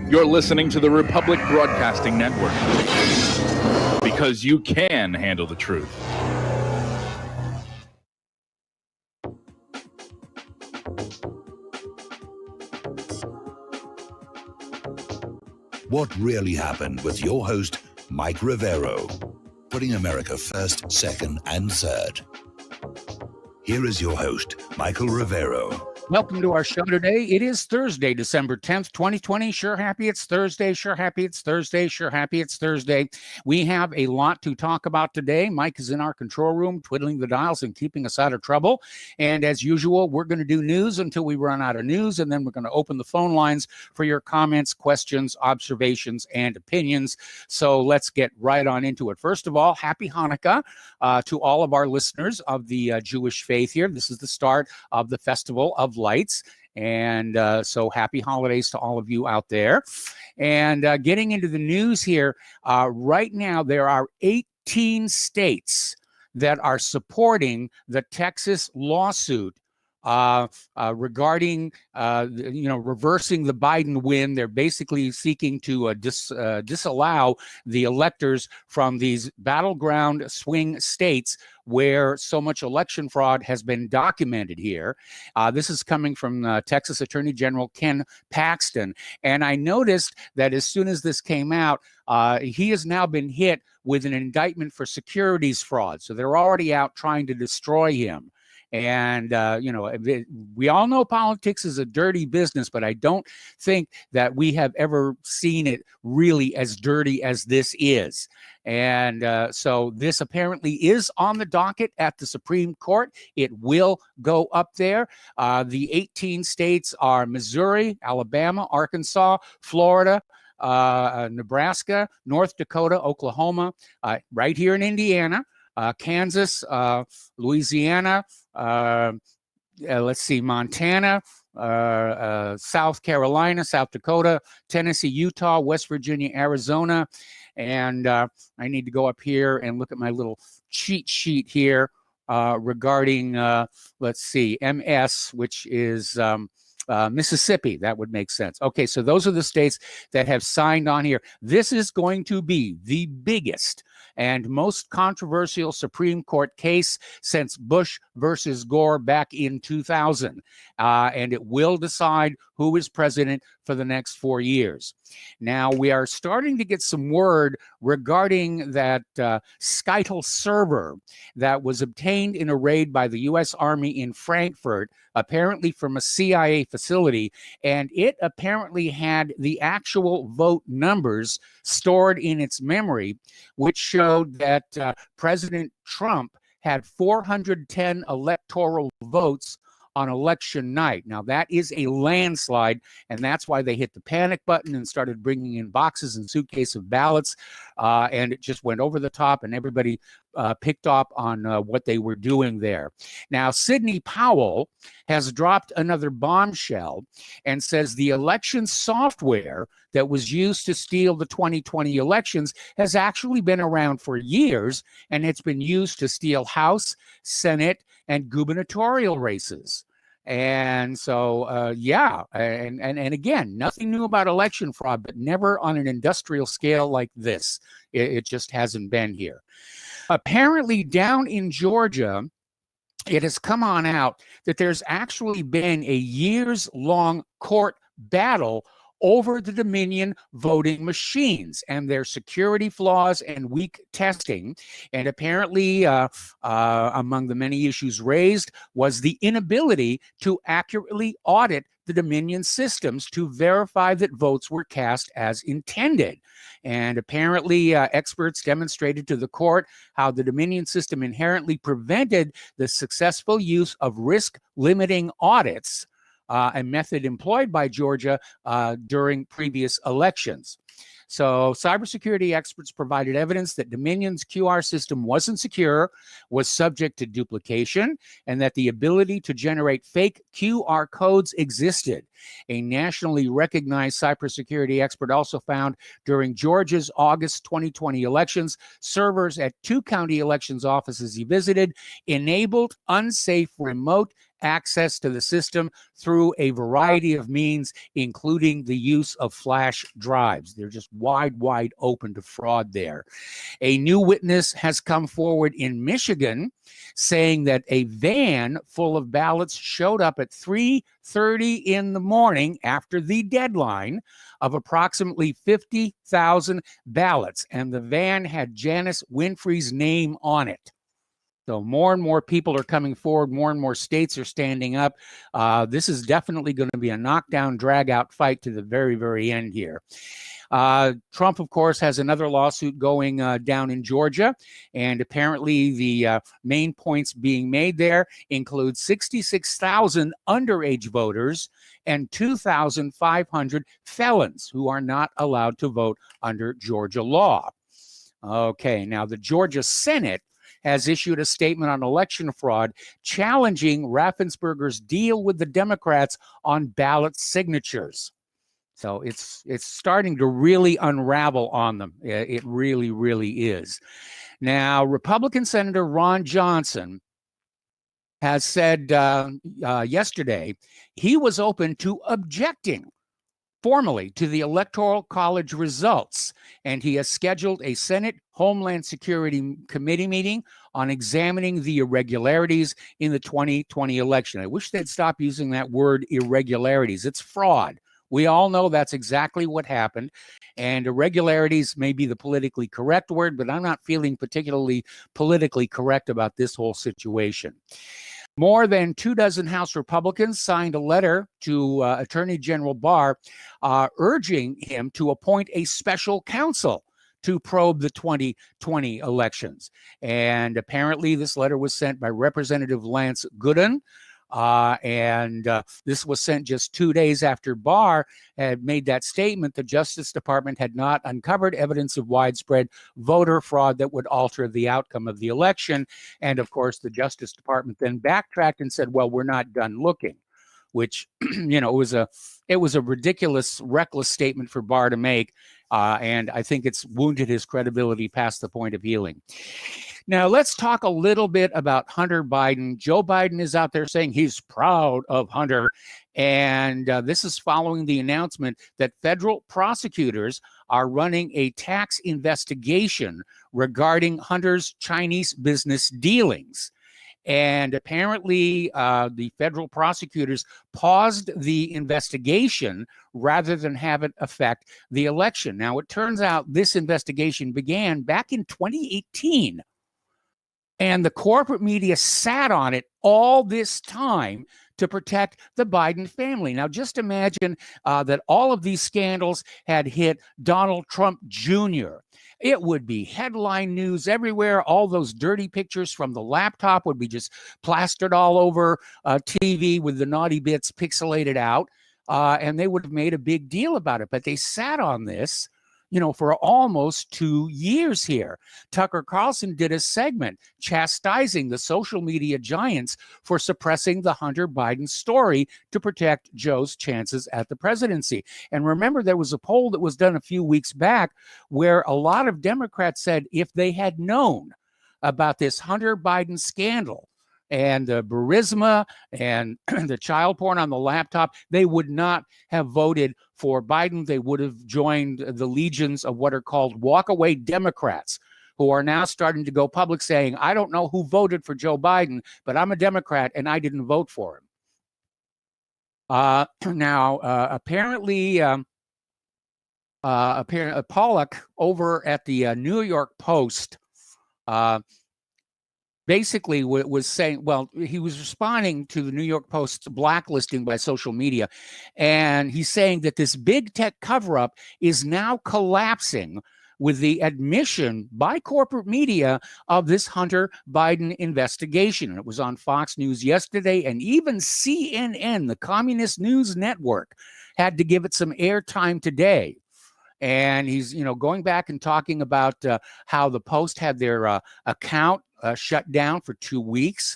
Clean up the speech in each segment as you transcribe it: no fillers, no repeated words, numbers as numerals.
You're listening to the Republic Broadcasting Network, because you can handle the truth. What really happened with your host, Mike Rivero, putting America first, second, and third. Here is your host, Michael Rivero. Welcome to our show today. It is Thursday, December 10th, 2020. Sure happy it's Thursday. Sure happy it's Thursday. Sure happy it's Thursday. We have a lot to talk about today. Mike is in our control room, twiddling the dials and keeping us out of trouble. And as usual, we're going to do news until we run out of news, and then we're going to open the phone lines for your comments, questions, observations, and opinions. So let's get right on into it. First of all, happy Hanukkah to all of our listeners of the Jewish faith here. This is the start of the Festival of Lights, and so happy holidays to all of you out there. And getting into the news here, right now there are 18 states that are supporting the Texas lawsuit regarding reversing the Biden win. They're basically seeking to disallow the electors from these battleground swing states where so much election fraud has been documented here. This is coming from Texas Attorney General Ken Paxton. And I noticed that as soon as this came out, he has now been hit with an indictment for securities fraud. So they're already out trying to destroy him. And, we all know politics is a dirty business, but I don't think that we have ever seen it really as dirty as this is. And so this apparently is on the docket at the Supreme Court. It will go up there. The 18 states are Missouri, Alabama, Arkansas, Florida, Nebraska, North Dakota, Oklahoma, right here in Indiana, Kansas, Louisiana, Montana, South Carolina, South Dakota, Tennessee, Utah, West Virginia, Arizona. And I need to go up here and look at my little cheat sheet here regarding, MS, which is Mississippi. That would make sense. Okay, so those are the states that have signed on here. This is going to be the biggest and most controversial Supreme Court case since Bush versus Gore back in 2000. And it will decide who is president for the next 4 years. Now, we are starting to get some word regarding that Scytl server that was obtained in a raid by the U.S. Army in Frankfurt, apparently from a CIA facility, and it apparently had the actual vote numbers stored in its memory, which showed that President Trump had 410 electoral votes on election night. Now, that is a landslide, and that's why they hit the panic button and started bringing in boxes and suitcases of ballots, and it just went over the top, and everybody picked up on what they were doing there. Now, Sidney Powell has dropped another bombshell and says the election software that was used to steal the 2020 elections has actually been around for years, and it's been used to steal House, Senate, and gubernatorial races. And so, and again, nothing new about election fraud, but never on an industrial scale like this. It just hasn't been here. Apparently, down in Georgia, it has come on out that there's actually been a years-long court battle over the Dominion voting machines and their security flaws and weak testing. And apparently, among the many issues raised was the inability to accurately audit the Dominion systems to verify that votes were cast as intended. And apparently, experts demonstrated to the court how the Dominion system inherently prevented the successful use of risk-limiting audits, a method employed by Georgia during previous elections. So cybersecurity experts provided evidence that Dominion's QR system wasn't secure, was subject to duplication, and that the ability to generate fake QR codes existed. A nationally recognized cybersecurity expert also found during Georgia's August 2020 elections, servers at 2 county elections offices he visited enabled unsafe remote access to the system through a variety of means, including the use of flash drives. They're just wide open to fraud there. A new witness has come forward in Michigan saying that a van full of ballots showed up at 3:30 in the morning after the deadline of approximately 50,000 ballots, and the van had Janice Winfrey's name on it. So more and more people are coming forward. More and more states are standing up. This is definitely going to be a knockdown, drag-out fight to the very end here. Trump, of course, has another lawsuit going down in Georgia, and apparently the main points being made there include 66,000 underage voters and 2,500 felons who are not allowed to vote under Georgia law. Okay, now the Georgia Senate has issued a statement on election fraud challenging Raffensperger's deal with the Democrats on ballot signatures. So it's starting to really unravel on them. It really is. Now, Republican Senator Ron Johnson has said yesterday he was open to objecting formally to the Electoral College results, and he has scheduled a Senate Homeland Security Committee meeting on examining the irregularities in the 2020 election. I wish they'd stop using that word irregularities. It's fraud. We all know that's exactly what happened, and irregularities may be the politically correct word, but I'm not feeling particularly politically correct about this whole situation. More than 24 House Republicans signed a letter to Attorney General Barr urging him to appoint a special counsel to probe the 2020 elections. And apparently this letter was sent by Representative Lance Gooden. This was sent just 2 days after Barr had made that statement. The Justice Department had not uncovered evidence of widespread voter fraud that would alter the outcome of the election. And of course, the Justice Department then backtracked and said, well, we're not done looking, which, it was a ridiculous, reckless statement for Barr to make. And I think it's wounded his credibility past the point of healing. Now, let's talk a little bit about Hunter Biden. Joe Biden is out there saying he's proud of Hunter. And this is following the announcement that federal prosecutors are running a tax investigation regarding Hunter's Chinese business dealings. And apparently, the federal prosecutors paused the investigation rather than have it affect the election. Now, it turns out this investigation began back in 2018. And the corporate media sat on it all this time to protect the Biden family. Now, just imagine that all of these scandals had hit Donald Trump Jr. It would be headline news everywhere. All those dirty pictures from the laptop would be just plastered all over TV with the naughty bits pixelated out. And they would have made a big deal about it. But they sat on this, for almost 2 years here. Tucker Carlson did a segment chastising the social media giants for suppressing the Hunter Biden story to protect Joe's chances at the presidency. And remember, there was a poll that was done a few weeks back where a lot of Democrats said if they had known about this Hunter Biden scandal and the Burisma and the child porn on the laptop, they would not have voted for Biden. They would have joined the legions of what are called walkaway Democrats, who are now starting to go public saying, I don't know who voted for Joe Biden, but I'm a Democrat and I didn't vote for him. Apparently, Pollock over at the New York Post basically was saying, well, he was responding to the New York Post's blacklisting by social media. And he's saying that this big tech cover-up is now collapsing with the admission by corporate media of this Hunter Biden investigation. And it was on Fox News yesterday, and even CNN, the Communist News Network, had to give it some airtime today. And he's, going back and talking about how the Post had their account shut down for 2 weeks.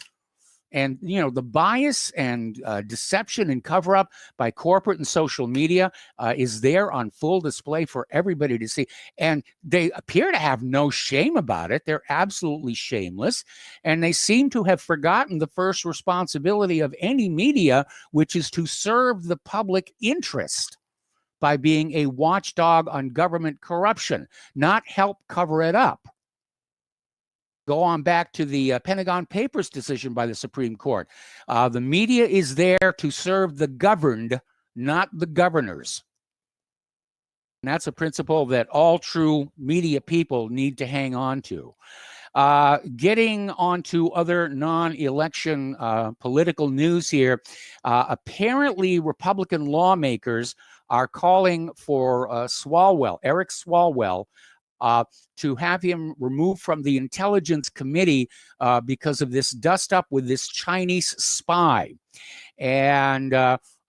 And, the bias and deception and cover up by corporate and social media is there on full display for everybody to see. And they appear to have no shame about it. They're absolutely shameless. And they seem to have forgotten the first responsibility of any media, which is to serve the public interest by being a watchdog on government corruption, not help cover it up. Go on back to the Pentagon Papers decision by the Supreme Court. The media is there to serve the governed, not the governors. And that's a principle that all true media people need to hang on to. Getting on to other non-election political news here, apparently Republican lawmakers are calling for Eric Swalwell, to have him removed from the Intelligence Committee because of this dust-up with this Chinese spy. And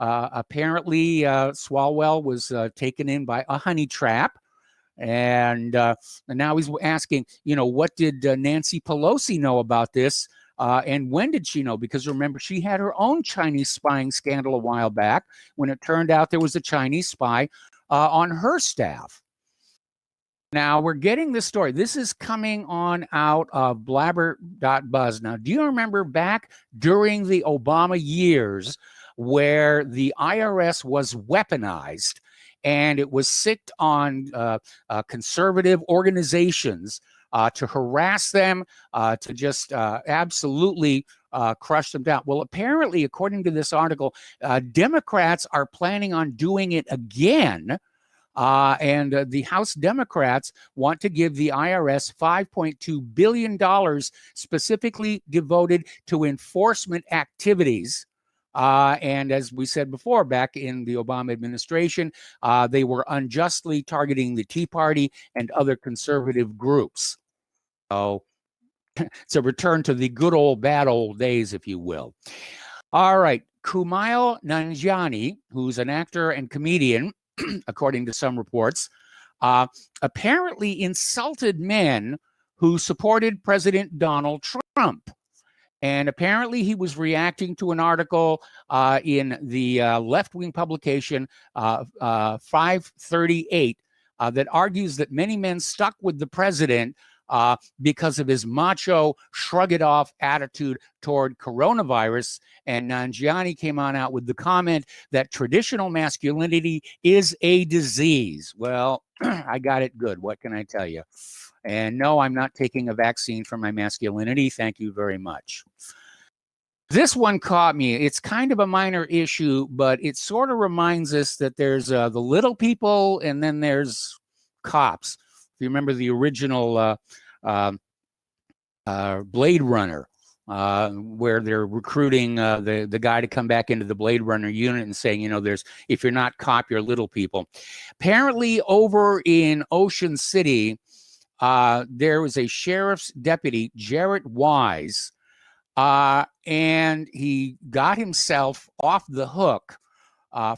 apparently Swalwell was taken in by a honey trap. And now he's asking, what did Nancy Pelosi know about this? And when did she know? Because remember, she had her own Chinese spying scandal a while back when it turned out there was a Chinese spy on her staff. Now, we're getting this story. This is coming on out of blabber.buzz. Now, do you remember back during the Obama years where the IRS was weaponized and it was sicked on conservative organizations to harass them, to just absolutely crush them down? Well, apparently, according to this article, Democrats are planning on doing it again. And the House Democrats want to give the IRS $5.2 billion specifically devoted to enforcement activities. And as we said before, back in the Obama administration, they were unjustly targeting the Tea Party and other conservative groups. So it's a return to the good old, bad old days, if you will. All right. Kumail Nanjiani, who's an actor and comedian, according to some reports, apparently insulted men who supported President Donald Trump. And apparently he was reacting to an article in the left-wing publication 538 that argues that many men stuck with the president because of his macho, shrug-it-off attitude toward coronavirus. And Nanjiani came on out with the comment that traditional masculinity is a disease. Well, I got it good. What can I tell you? And no, I'm not taking a vaccine for my masculinity. Thank you very much. This one caught me. It's kind of a minor issue, but it sort of reminds us that there's the little people and then there's cops. If you remember the original Blade Runner, where they're recruiting the guy to come back into the Blade Runner unit and saying, if you're not cop, you're little people. Apparently over in Ocean City, there was a sheriff's deputy, Jarrett Wise, and he got himself off the hook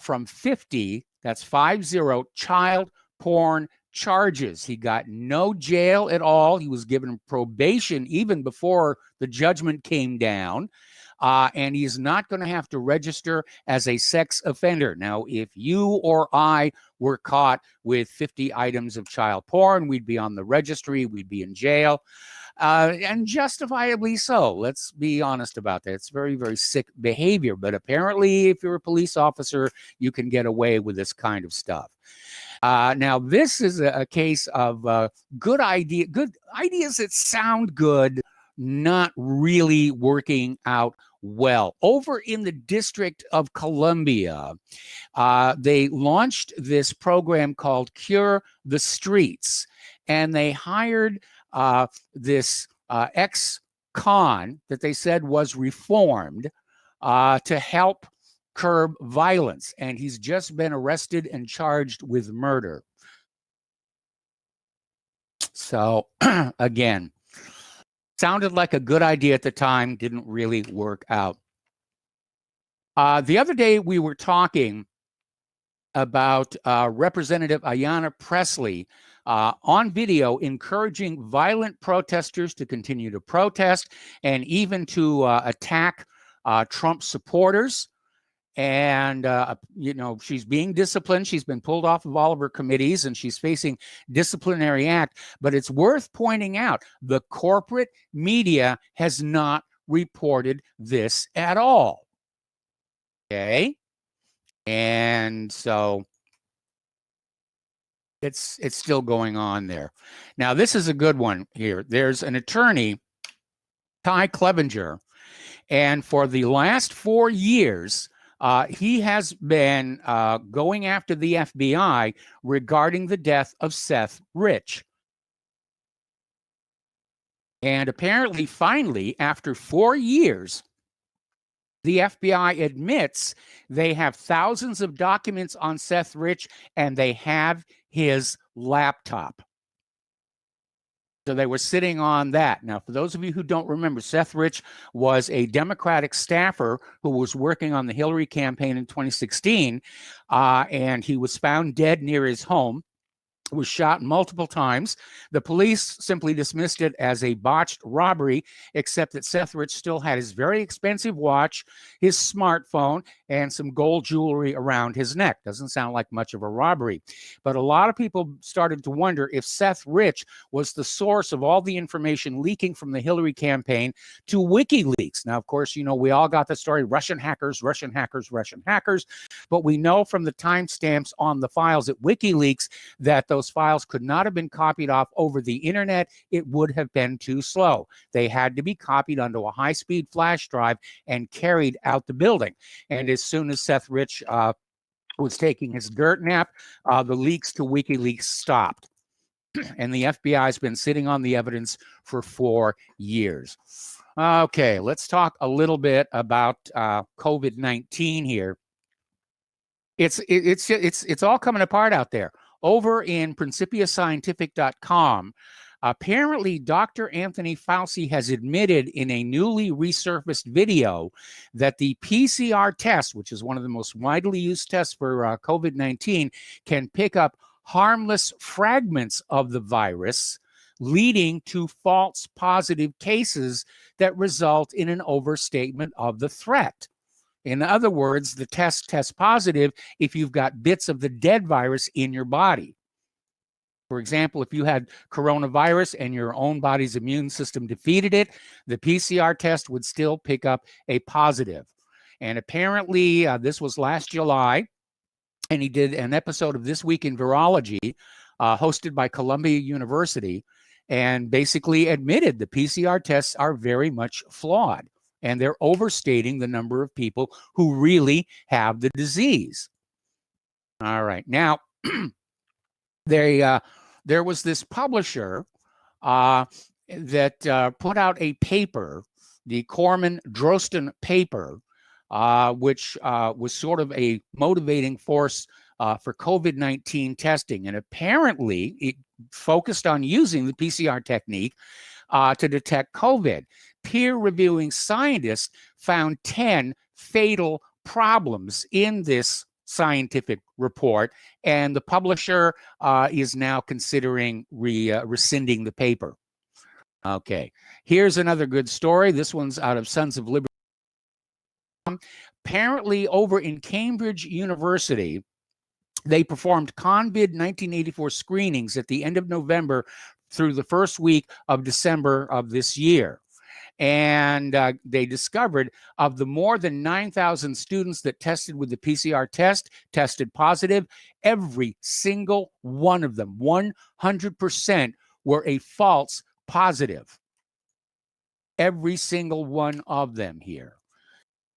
from 50, that's 50, child porn charges. He got no jail at all. He was given probation even before the judgment came down. And he's not going to have to register as a sex offender. Now, if you or I were caught with 50 items of child porn, we'd be on the registry, we'd be in jail, and justifiably so. Let's be honest about that. It's very, very sick behavior. But apparently, if you're a police officer, you can get away with this kind of stuff. Now, this is a case of good ideas that sound good, not really working out well. Over in the District of Columbia, they launched this program called Cure the Streets, and they hired this ex-con that they said was reformed to help curb violence, and he's just been arrested and charged with murder. So again, sounded like a good idea at the time, didn't really work out. The other day we were talking about Representative Ayanna Pressley on video encouraging violent protesters to continue to protest and even to attack Trump supporters. And, she's being disciplined. She's been pulled off of all of her committees and she's facing disciplinary act. But it's worth pointing out the corporate media has not reported this at all. Okay. And so it's still going on there. Now, this is a good one here. There's an attorney, Ty Clevenger, and for the last 4 years, he has been going after the FBI regarding the death of Seth Rich. And apparently, finally, after 4 years, the FBI admits they have thousands of documents on Seth Rich and they have his laptop. So they were sitting on that. Now, for those of you who don't remember, Seth Rich was a Democratic staffer who was working on the Hillary campaign in 2016, and he was found dead near his home. Was shot multiple times. The police simply dismissed it as a botched robbery, except that Seth Rich still had his very expensive watch, his smartphone, and some gold jewelry around his neck. Doesn't sound like much of a robbery. But a lot of people started to wonder if Seth Rich was the source of all the information leaking from the Hillary campaign to WikiLeaks. Now, of course, we all got the story, Russian hackers, Russian hackers, Russian hackers. But we know from the timestamps on the files at WikiLeaks that those files could not have been copied off over the internet. It would have been too slow. They had to be copied onto a high-speed flash drive and carried out the building. And as soon as Seth Rich was taking his dirt nap, the leaks to WikiLeaks stopped. And the FBI has been sitting on the evidence for 4 years. Okay, let's talk a little bit about COVID-19 here. It's all coming apart out there. Over in PrincipiaScientific.com, apparently Dr. Anthony Fauci has admitted in a newly resurfaced video that the PCR test, which is one of the most widely used tests for COVID-19, can pick up harmless fragments of the virus, leading to false positive cases that result in an overstatement of the threat. In other words, the test tests positive if you've got bits of the dead virus in your body. For example, if you had coronavirus and your own body's immune system defeated it, the PCR test would still pick up a positive. And apparently, this was last July, and he did an episode of This Week in Virology, hosted by Columbia University, and basically admitted the PCR tests are very much flawed. And they're overstating the number of people who really have the disease. All right. Now, there was this publisher that put out a paper, the Corman-Drosten paper, which was sort of a motivating force for COVID-19 testing. And apparently, it focused on using the PCR technique to detect COVID. Peer-reviewing scientists found 10 fatal problems in this scientific report, and the publisher is now considering rescinding the paper. Okay, here's another good story. This one's out of Sons of Liberty. Apparently, over in Cambridge University, they performed COVID 1984 screenings at the end of November through the first week of December of this year. And they discovered of the more than 9,000 students that tested with the PCR test, tested positive, every single one of them, 100%, were a false positive. Every single one of them here.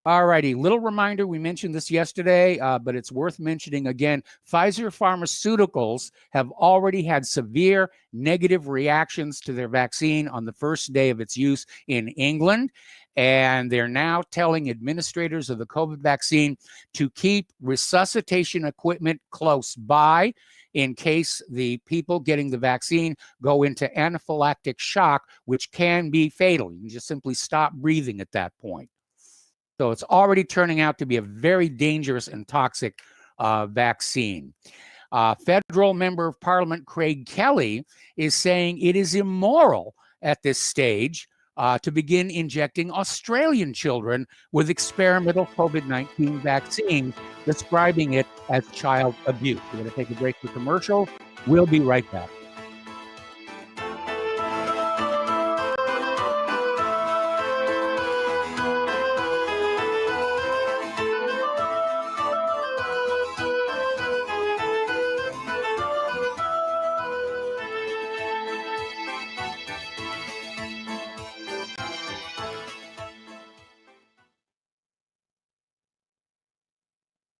All righty, little reminder, we mentioned this yesterday, but it's worth mentioning again. Pfizer Pharmaceuticals have already had severe negative reactions to their vaccine on the first day of its use in England, and they're now telling administrators of the COVID vaccine to keep resuscitation equipment close by in case the people getting the vaccine go into anaphylactic shock, which can be fatal. You can just simply stop breathing at that point. So it's already turning out to be a very dangerous and toxic vaccine. Federal Member of Parliament Craig Kelly is saying it is immoral at this stage to begin injecting Australian children with experimental COVID-19 vaccine, describing it as child abuse. We're going to take a break for commercial. We'll be right back.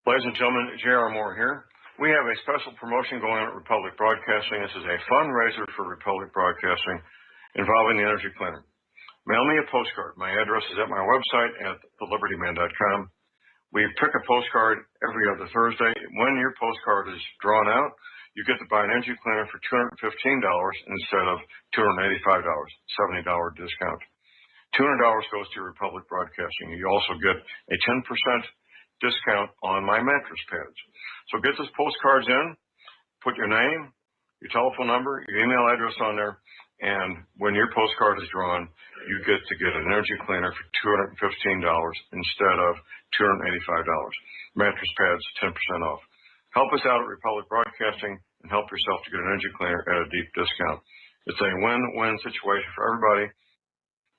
Ladies and gentlemen, J.R. Moore here. We have a special promotion going on at Republic Broadcasting. This is a fundraiser for Republic Broadcasting involving the energy cleaner. Mail me a postcard. My address is at my website at thelibertyman.com. We pick a postcard every other Thursday. When your postcard is drawn out, you get to buy an energy cleaner for $215 instead of $285, $70 discount. $200 goes to Republic Broadcasting. You also get a 10% discount on my mattress pads. So get those postcards in, put your name, your telephone number, your email address on there, and when your postcard is drawn, you get an energy cleaner for $215 instead of $285. Mattress pads, 10% off. Help us out at Republic Broadcasting and help yourself to get an energy cleaner at a deep discount. It's a win-win situation for everybody.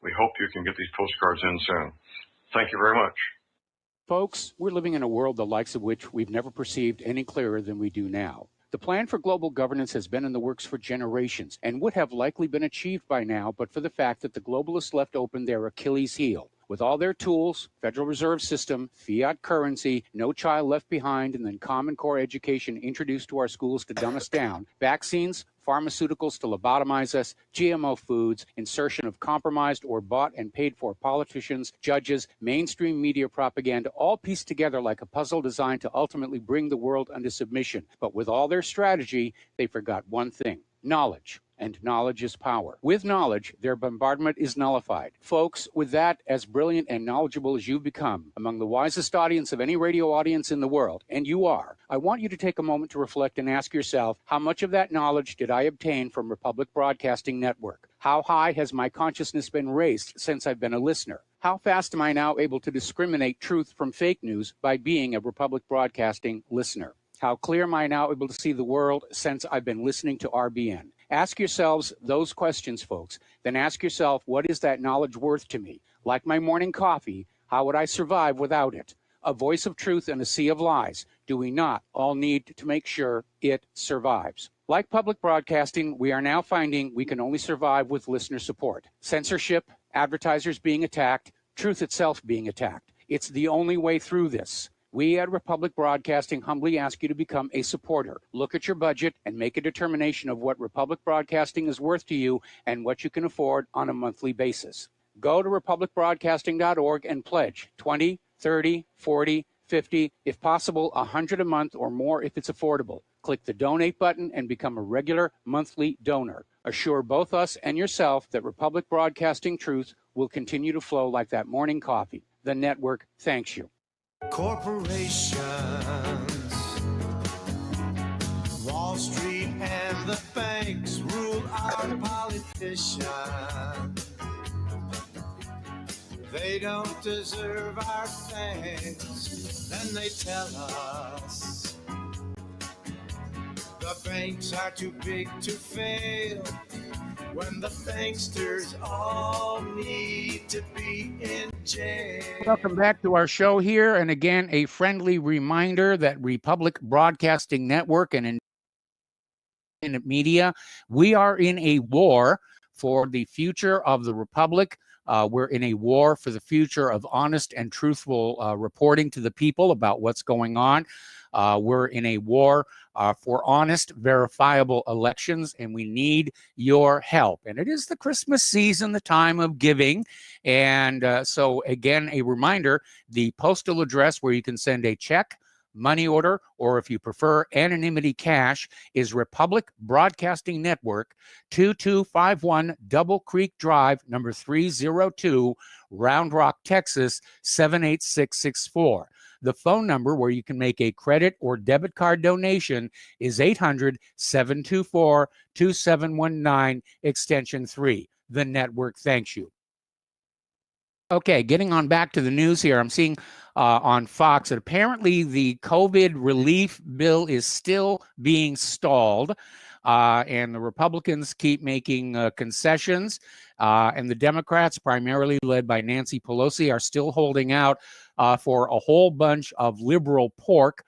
We hope you can get these postcards in soon. Thank you very much. Folks, we're living in a world the likes of which we've never perceived any clearer than we do now. The plan for global governance has been in the works for generations and would have likely been achieved by now, but for the fact that the globalists left open their Achilles heel. With all their tools, Federal Reserve System, fiat currency, no child left behind, and then Common Core education introduced to our schools to dumb us down, vaccines, pharmaceuticals to lobotomize us, GMO foods, insertion of compromised or bought and paid for politicians, judges, mainstream media propaganda, all pieced together like a puzzle designed to ultimately bring the world under submission. But with all their strategy, they forgot one thing: knowledge. And knowledge is power. With knowledge, their bombardment is nullified. Folks, with that, as brilliant and knowledgeable as you've become, among the wisest audience of any radio audience in the world, and you are, I want you to take a moment to reflect and ask yourself, how much of that knowledge did I obtain from Republic Broadcasting Network? How high has my consciousness been raised since I've been a listener? How fast am I now able to discriminate truth from fake news by being a Republic Broadcasting listener? How clear am I now able to see the world since I've been listening to RBN? Ask yourselves those questions, folks. Then ask yourself, what is that knowledge worth to me? Like my morning coffee, how would I survive without it? A voice of truth in a sea of lies. Do we not all need to make sure it survives? Like public broadcasting, we are now finding we can only survive with listener support. Censorship, advertisers being attacked, truth itself being attacked. It's the only way through this. We at Republic Broadcasting humbly ask you to become a supporter. Look at your budget and make a determination of what Republic Broadcasting is worth to you and what you can afford on a monthly basis. Go to republicbroadcasting.org and pledge 20, 30, 40, 50, if possible, 100 a month or more if it's affordable. Click the donate button and become a regular monthly donor. Assure both us and yourself that Republic Broadcasting truth will continue to flow like that morning coffee. The network thanks you. Corporations, Wall Street and the banks rule our politicians. They don't deserve our thanks, then they tell us the banks are too big to fail, when the banksters all need to be in jail. Welcome back to our show here. And again, a friendly reminder that Republic Broadcasting Network and independent media, we are in a war for the future of the Republic. We're in a war for the future of honest and truthful reporting to the people about what's going on. We're in a war for honest, verifiable elections, and we need your help. And it is the Christmas season, the time of giving. And so, again, a reminder, the postal address where you can send a check, money order, or if you prefer anonymity cash, is Republic Broadcasting Network, 2251 Double Creek Drive, number 302, Round Rock, Texas, 78664. The phone number where you can make a credit or debit card donation is 800-724-2719, extension 3. The network thanks you. Okay, getting on back to the news here. I'm seeing on Fox that apparently the COVID relief bill is still being stalled, and the Republicans keep making concessions, and the Democrats, primarily led by Nancy Pelosi, are still holding out for a whole bunch of liberal pork,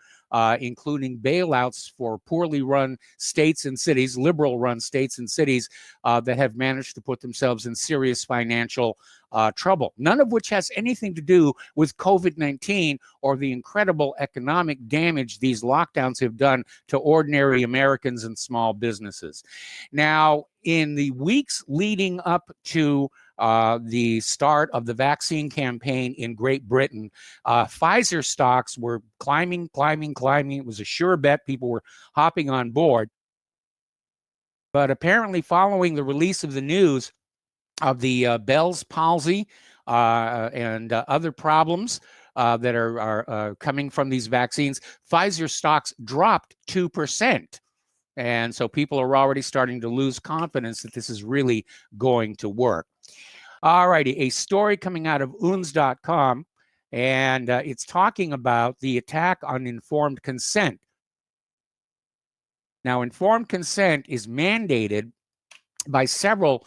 including bailouts for poorly run states and cities, liberal run states and cities that have managed to put themselves in serious financial trouble, none of which has anything to do with COVID-19 or the incredible economic damage these lockdowns have done to ordinary Americans and small businesses. Now, in the weeks leading up to the start of the vaccine campaign in Great Britain, Pfizer stocks were climbing. It was a sure bet. People were hopping on board. But apparently, following the release of the news of the Bell's palsy and other problems that are coming from these vaccines, Pfizer stocks dropped 2%. And so people are already starting to lose confidence that this is really going to work. All righty, a story coming out of UNS.com, and it's talking about the attack on informed consent. Now, informed consent is mandated by several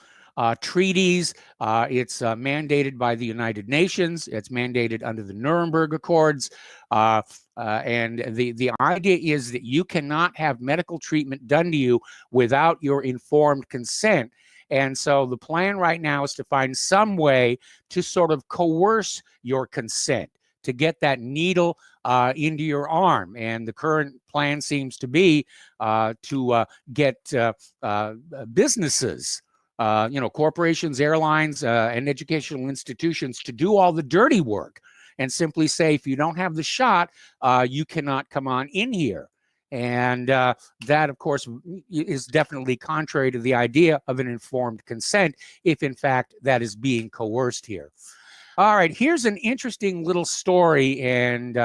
treaties. It's mandated by the United Nations. It's mandated under the Nuremberg Accords. And the idea is that you cannot have medical treatment done to you without your informed consent. And so the plan right now is to find some way to sort of coerce your consent, to get that needle into your arm. And the current plan seems to be to get businesses, corporations, airlines, and educational institutions to do all the dirty work and simply say, if you don't have the shot, you cannot come on in here. And that, of course, is definitely contrary to the idea of an informed consent, if in fact that is being coerced here. All right, here's an interesting little story, and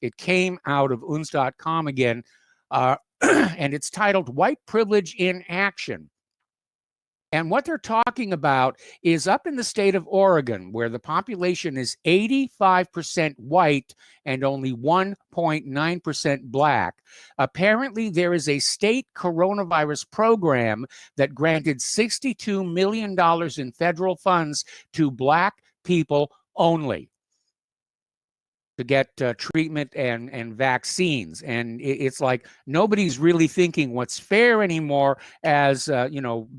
it came out of UNS.com again, and it's titled White Privilege in Action. And what they're talking about is up in the state of Oregon, where the population is 85% white and only 1.9% black. Apparently, there is a state coronavirus program that granted $62 million in federal funds to black people only to get treatment and vaccines. And it's like nobody's really thinking what's fair anymore as,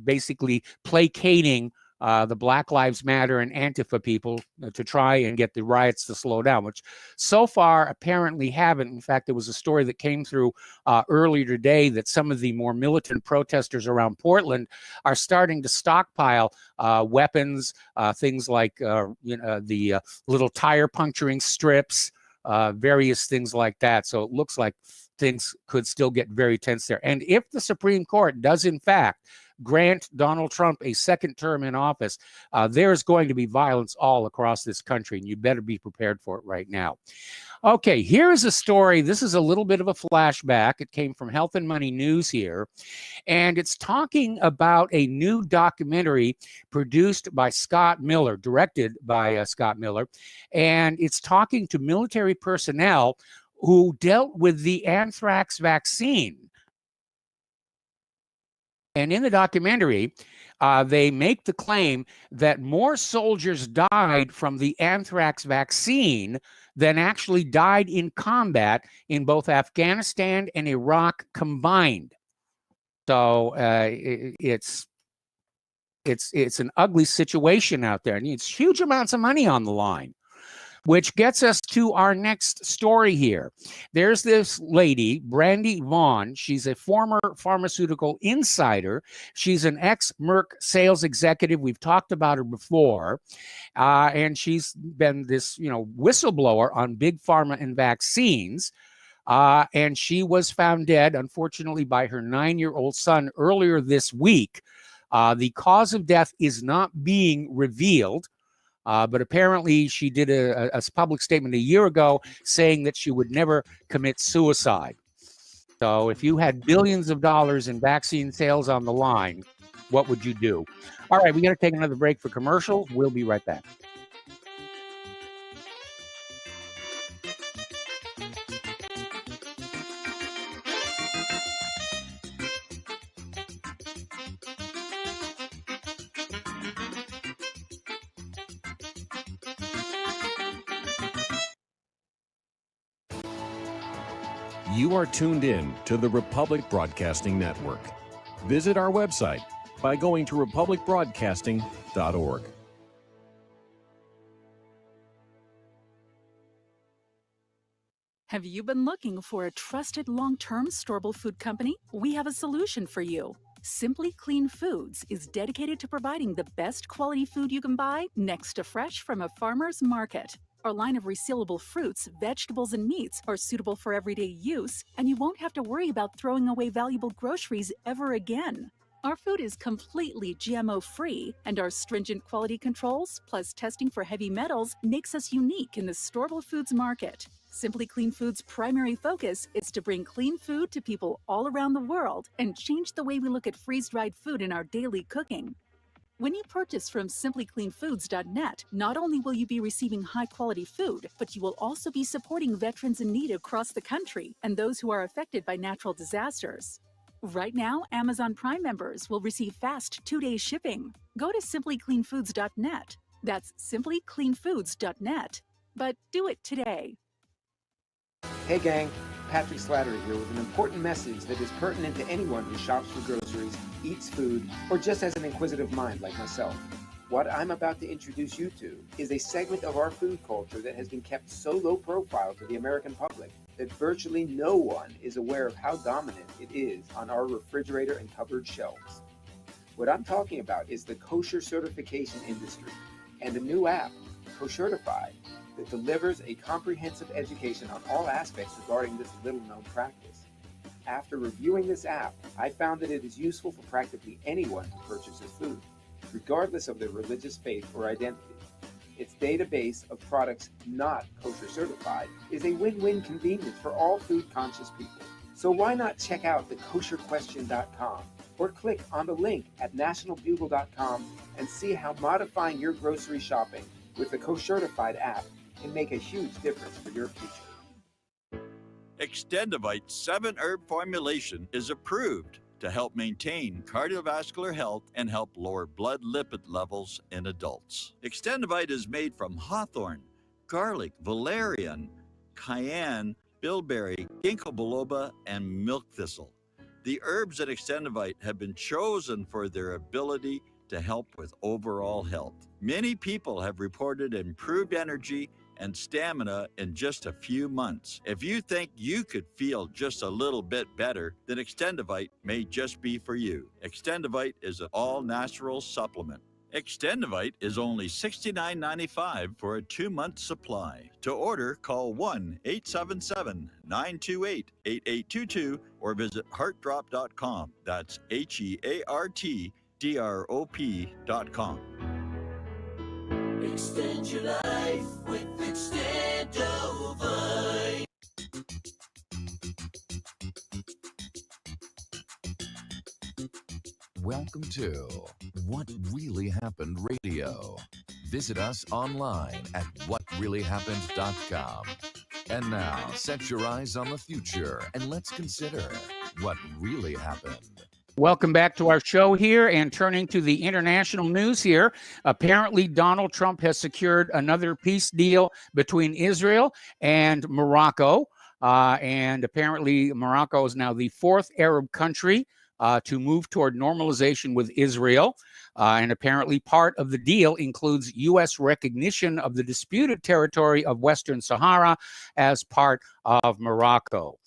basically placating the Black Lives Matter and Antifa people to try and get the riots to slow down, which so far apparently haven't. In fact, there was a story that came through earlier today that some of the more militant protesters around Portland are starting to stockpile weapons, things like the little tire puncturing strips, various things like that. So it looks like things could still get very tense there. And if the Supreme Court does in fact grant Donald Trump a second term in office, there's going to be violence all across this country, and you better be prepared for it right now. Okay, here's a story. This is a little bit of a flashback. It came from Health and Money News here, and it's talking about a new documentary produced by Scott Miller, directed by Scott Miller, and it's talking to military personnel who dealt with the anthrax vaccine. And in the documentary, they make the claim that more soldiers died from the anthrax vaccine than actually died in combat in both Afghanistan and Iraq combined. So it's an ugly situation out there, and it's huge amounts of money on the line. Which gets us to our next story here. There's this lady, Brandi Vaughn. She's a former pharmaceutical insider. She's an ex-Merck sales executive. We've talked about her before. And she's been this, whistleblower on big pharma and vaccines. And she was found dead, unfortunately, by her 9-year-old son earlier this week. The cause of death is not being revealed. But apparently she did a public statement a year ago saying that she would never commit suicide. So if you had billions of dollars in vaccine sales on the line, what would you do? All right, we got to take another break for commercials. We'll be right back. You are tuned in to the Republic Broadcasting Network. Visit our website by going to republicbroadcasting.org. Have you been looking for a trusted long-term storable food company? We have a solution for you. Simply Clean Foods is dedicated to providing the best quality food you can buy next to fresh from a farmer's market. Our line of resealable fruits, vegetables, and meats are suitable for everyday use, and you won't have to worry about throwing away valuable groceries ever again. Our food is completely GMO-free, and our stringent quality controls, plus testing for heavy metals, makes us unique in the storable foods market. Simply Clean Foods' primary focus is to bring clean food to people all around the world and change the way we look at freeze-dried food in our daily cooking. When you purchase from simplycleanfoods.net, not only will you be receiving high-quality food, but you will also be supporting veterans in need across the country and those who are affected by natural disasters. Right now, Amazon Prime members will receive fast 2-day shipping. Go to simplycleanfoods.net. That's simplycleanfoods.net. But do it today. Hey gang, Patrick Slattery here with an important message that is pertinent to anyone who shops for groceries, eats food, or just has an inquisitive mind like myself. What I'm about to introduce you to is a segment of our food culture that has been kept so low profile to the American public that virtually no one is aware of how dominant it is on our refrigerator and cupboard shelves. What I'm talking about is the kosher certification industry and a new app, Koshertified, that delivers a comprehensive education on all aspects regarding this little-known practice. After reviewing this app, I found that it is useful for practically anyone who purchases food, regardless of their religious faith or identity. Its database of products not kosher certified is a win-win convenience for all food-conscious people. So why not check out the kosherquestion.com or click on the link at nationalbugle.com and see how modifying your grocery shopping with the Koshertified app can make a huge difference for your future. Extendivite's 7-herb formulation is approved to help maintain cardiovascular health and help lower blood lipid levels in adults. Extendivite is made from hawthorn, garlic, valerian, cayenne, bilberry, ginkgo biloba, and milk thistle. The herbs at Extendivite have been chosen for their ability to help with overall health. Many people have reported improved energy and stamina in just a few months. If you think you could feel just a little bit better, then Extendivite may just be for you. Extendivite is an all-natural supplement. Extendivite is only $69.95 for a 2-month supply. To order, call 1-877-928-8822 or visit heartdrop.com. That's HEARTDROP.com. Extend your life with Extendovite. Welcome to What Really Happened Radio. Visit us online at whatreallyhappened.com. And now, set your eyes on the future and let's consider what really happened. Welcome back to our show here, and turning to the international news here. Apparently, Donald Trump has secured another peace deal between Israel and Morocco. And apparently, Morocco is now the 4th Arab country to move toward normalization with Israel. And apparently, part of the deal includes U.S. recognition of the disputed territory of Western Sahara as part of Morocco.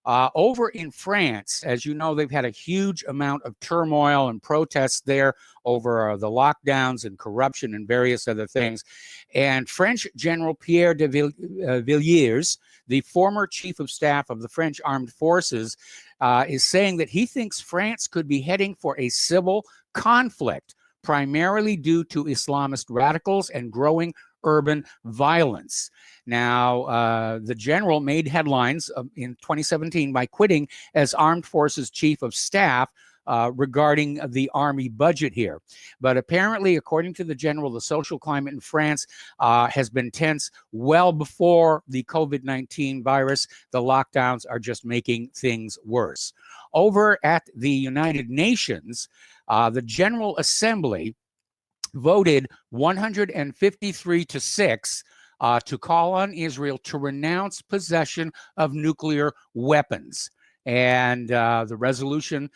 Over in France, as you know, they've had a huge amount of turmoil and protests there over the lockdowns and corruption and various other things. And French General Pierre de Villiers, the former chief of staff of the French Armed Forces, is saying that he thinks France could be heading for a civil conflict, primarily due to Islamist radicals and growing urban violence. Now, the general made headlines in 2017 by quitting as Armed Forces Chief of Staff regarding the army budget here. But apparently, according to the general, the social climate in France has been tense well before the COVID-19 virus. The lockdowns are just making things worse. Over at the United Nations, the General Assembly voted 153 to 6 to call on Israel to renounce possession of nuclear weapons. And the resolution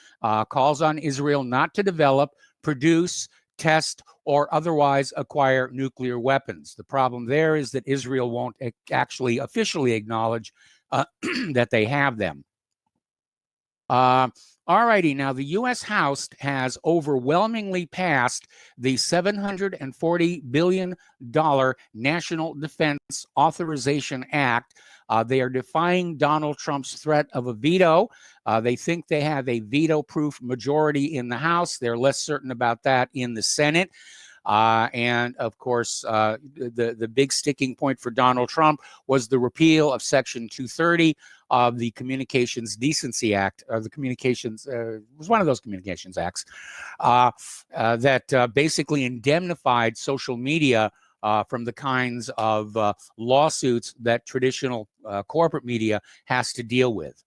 calls on Israel not to develop, produce, test, or otherwise acquire nuclear weapons. The problem there is that Israel won't actually officially acknowledge that they have them. All righty, now the U.S. House has overwhelmingly passed the $740 billion National Defense Authorization Act. They are defying Donald Trump's threat of a veto. They think they have a veto-proof majority in the House. They're less certain about that in the Senate. And of course, the big sticking point for Donald Trump was the repeal of Section 230 of the Communications Decency Act, or the Communications, it was one of those Communications Acts, that basically indemnified social media from the kinds of lawsuits that traditional corporate media has to deal with.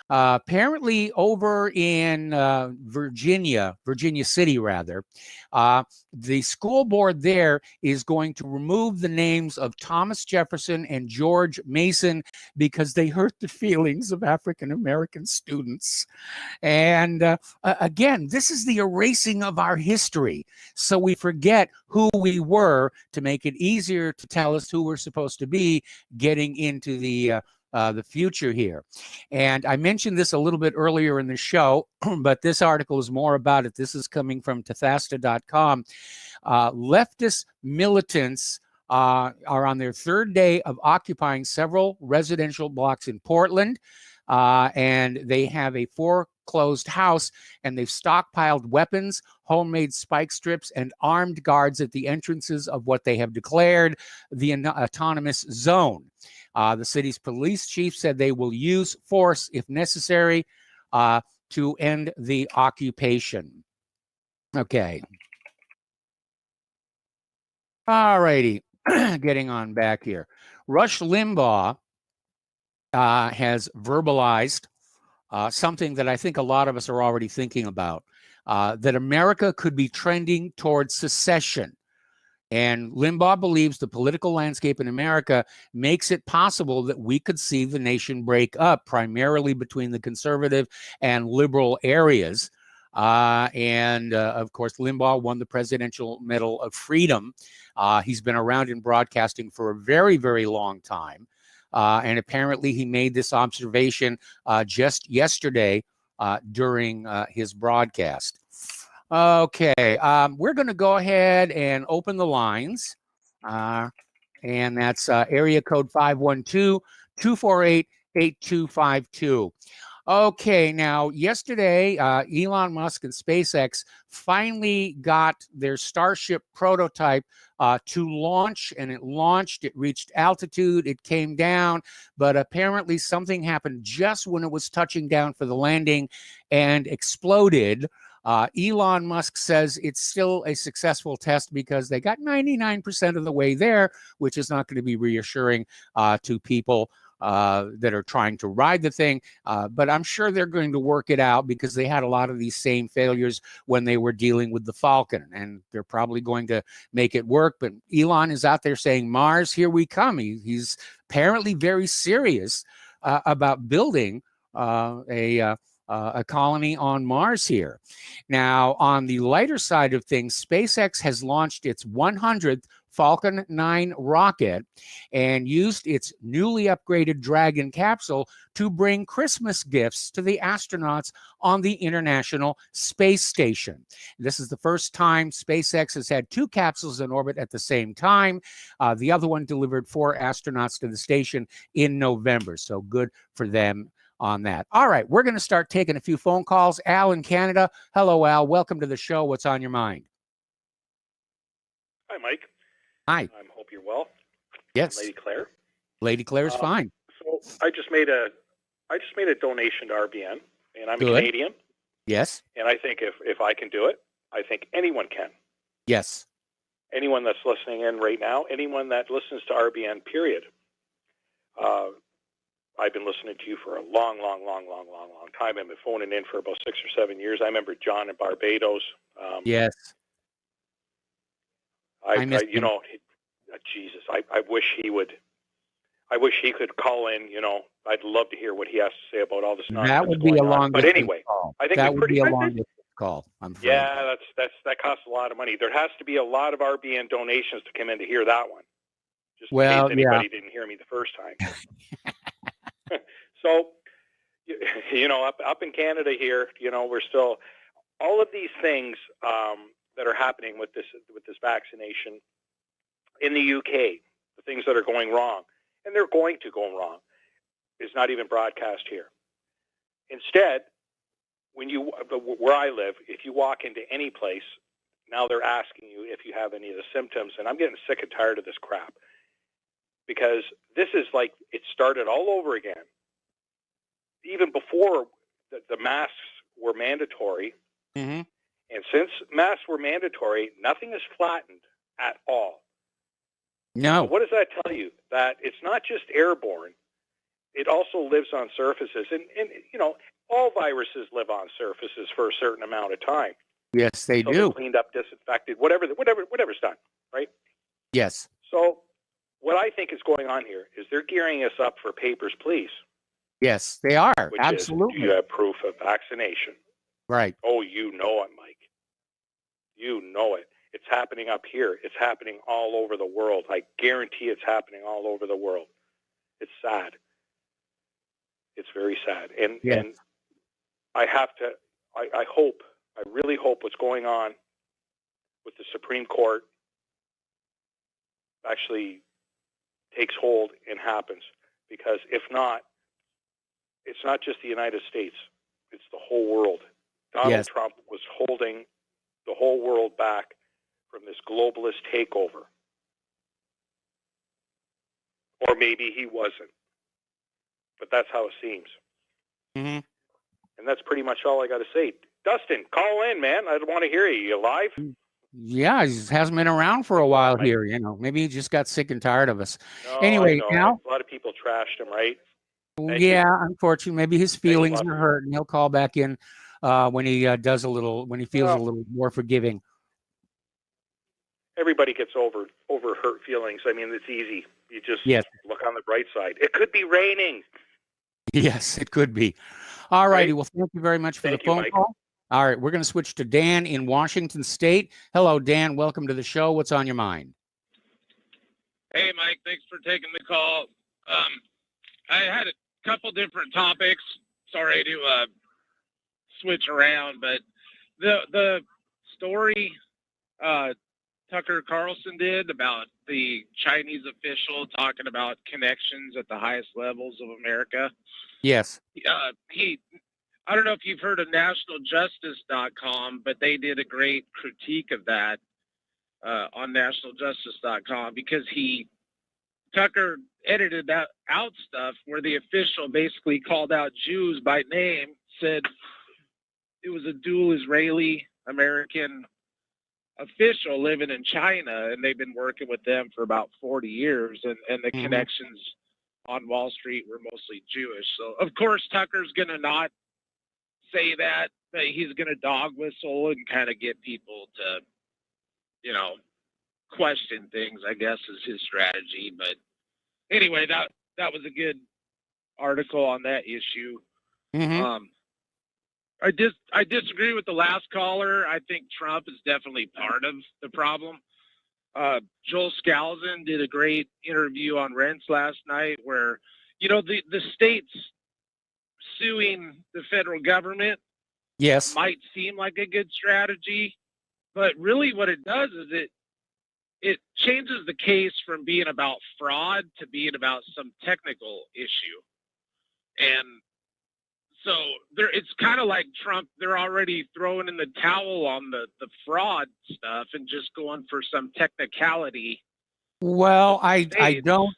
Apparently over in Virginia City rather, the school board there is going to remove the names of Thomas Jefferson and George Mason because they hurt the feelings of African American students. And again, this is the erasing of our history. So we forget who we were to make it easier to tell us who we're supposed to be getting into the future here. And I mentioned this a little bit earlier in the show, but this article is more about it. This is coming from Tethasta.com. Leftist militants are on their third day of occupying several residential blocks in Portland, and they have a foreclosed house, and they've stockpiled weapons, homemade spike strips, and armed guards at the entrances of what they have declared the autonomous zone. The city's police chief said they will use force if necessary to end the occupation. Okay. All righty. Getting on back here. Rush Limbaugh has verbalized something that I think a lot of us are already thinking about, that America could be trending towards secession. And Limbaugh believes the political landscape in America makes it possible that we could see the nation break up, primarily between the conservative and liberal areas. Of course, Limbaugh won the Presidential Medal of Freedom. He's been around in broadcasting for a very, very long time. And apparently he made this observation just yesterday during his broadcast. Okay, we're going to go ahead and open the lines, and that's area code 512-248-8252. Okay, now yesterday, Elon Musk and SpaceX finally got their Starship prototype to launch, and it launched, it reached altitude, it came down, but apparently something happened just when it was touching down for the landing and exploded. Elon Musk says it's still a successful test because they got 99% of the way there, which is not going to be reassuring to people that are trying to ride the thing. But I'm sure they're going to work it out because they had a lot of these same failures when they were dealing with the Falcon, and they're probably going to make it work. But Elon is out there saying, Mars, here we come. He's apparently very serious about building a colony on Mars here. Now, on the lighter side of things, SpaceX has launched its 100th Falcon 9 rocket and used its newly upgraded Dragon capsule to bring Christmas gifts to the astronauts on the International Space Station. This is the first time SpaceX has had two capsules in orbit at the same time. The other one delivered 4 astronauts to the station in November, so good for them on that. All right, we're going to start taking a few phone calls. Al in Canada. Hello, Al. Welcome to the show. What's on your mind? Hi, Mike. Hi. I hope you're well. Yes. Lady Claire. Lady Claire's fine. So I just made a donation to RBN, and I'm Good. a Canadian. Yes. And I think if I can do it, I think anyone can. Yes. Anyone that's listening in right now, anyone that listens to RBN, period. I've been listening to you for a long time. I've been phoning in for about 6 or 7 years. I remember John in Barbados. Yes. I miss him. Jesus, I wish he would. I wish he could call in. I'd love to hear what he has to say about all this nonsense. That would be a long But anyway, call. I think that would be a long call. I'm afraid. Yeah, that costs a lot of money. There has to be a lot of RBN donations to come in to hear that one. Just in case anybody didn't hear me the first time. So, up in Canada here, we're still all of these things that are happening with this vaccination in the UK, the things that are going wrong, and they're going to go wrong, is not even broadcast here. Instead, where I live, if you walk into any place, now they're asking you if you have any of the symptoms, and I'm getting sick and tired of this crap, because this is like it started all over again. Even before the masks were mandatory, and since masks were mandatory, nothing is flattened at all. No. So what does that tell you? That it's not just airborne; it also lives on surfaces, and all viruses live on surfaces for a certain amount of time. Yes, they do. Cleaned up, disinfected, whatever's done, right? Yes. So what I think is going on here is they're gearing us up for papers, please. Yes, they are. Which Absolutely. Is, do you have proof of vaccination? Right. Oh, you know it, Mike. You know it. It's happening up here. It's happening all over the world. I guarantee it's happening all over the world. It's sad. It's very sad. And I really hope what's going on with the Supreme Court actually takes hold and happens. Because if not, it's not just the United States. It's the whole world. Donald Trump was holding the whole world back from this globalist takeover. Or maybe he wasn't. But that's how it seems. Mm-hmm. And that's pretty much all I got to say. Dustin, call in, man. I want to hear you. You alive? Yeah, he hasn't been around for a while here. Maybe he just got sick and tired of us. Anyway, now a lot of people trashed him, right? Unfortunately, maybe his feelings are hurt, and he'll call back in when he feels a little more forgiving. Everybody gets over hurt feelings. I mean, it's easy. You just look on the bright side. It could be raining. Yes, it could be. All righty. Well, thank you very much for the phone call. All right, we're going to switch to Dan in Washington State. Hello, Dan. Welcome to the show. What's on your mind? Hey, Mike. Thanks for taking the call. I had a couple different topics. Sorry to switch around, but the story Tucker Carlson did about the Chinese official talking about connections at the highest levels of America. Yes. I don't know if you've heard of nationaljustice.com, but they did a great critique of that on nationaljustice.com because Tucker edited out stuff where the official basically called out Jews by name, said it was a dual Israeli-American official living in China, and they've been working with them for about 40 years, and the connections on Wall Street were mostly Jewish. So, of course, Tucker's going to not say that, but he's going to dog whistle and kind of get people to, question things, I guess, is his strategy. But anyway, that was a good article on that issue. I disagree with the last caller. I think Trump is definitely part of the problem. Joel Scalzon did a great interview on Rents last night where, the states suing the federal government might seem like a good strategy, but really what it does is it changes the case from being about fraud to being about some technical issue. And so it's kind of like Trump, they're already throwing in the towel on the fraud stuff and just going for some technicality. Well, I don't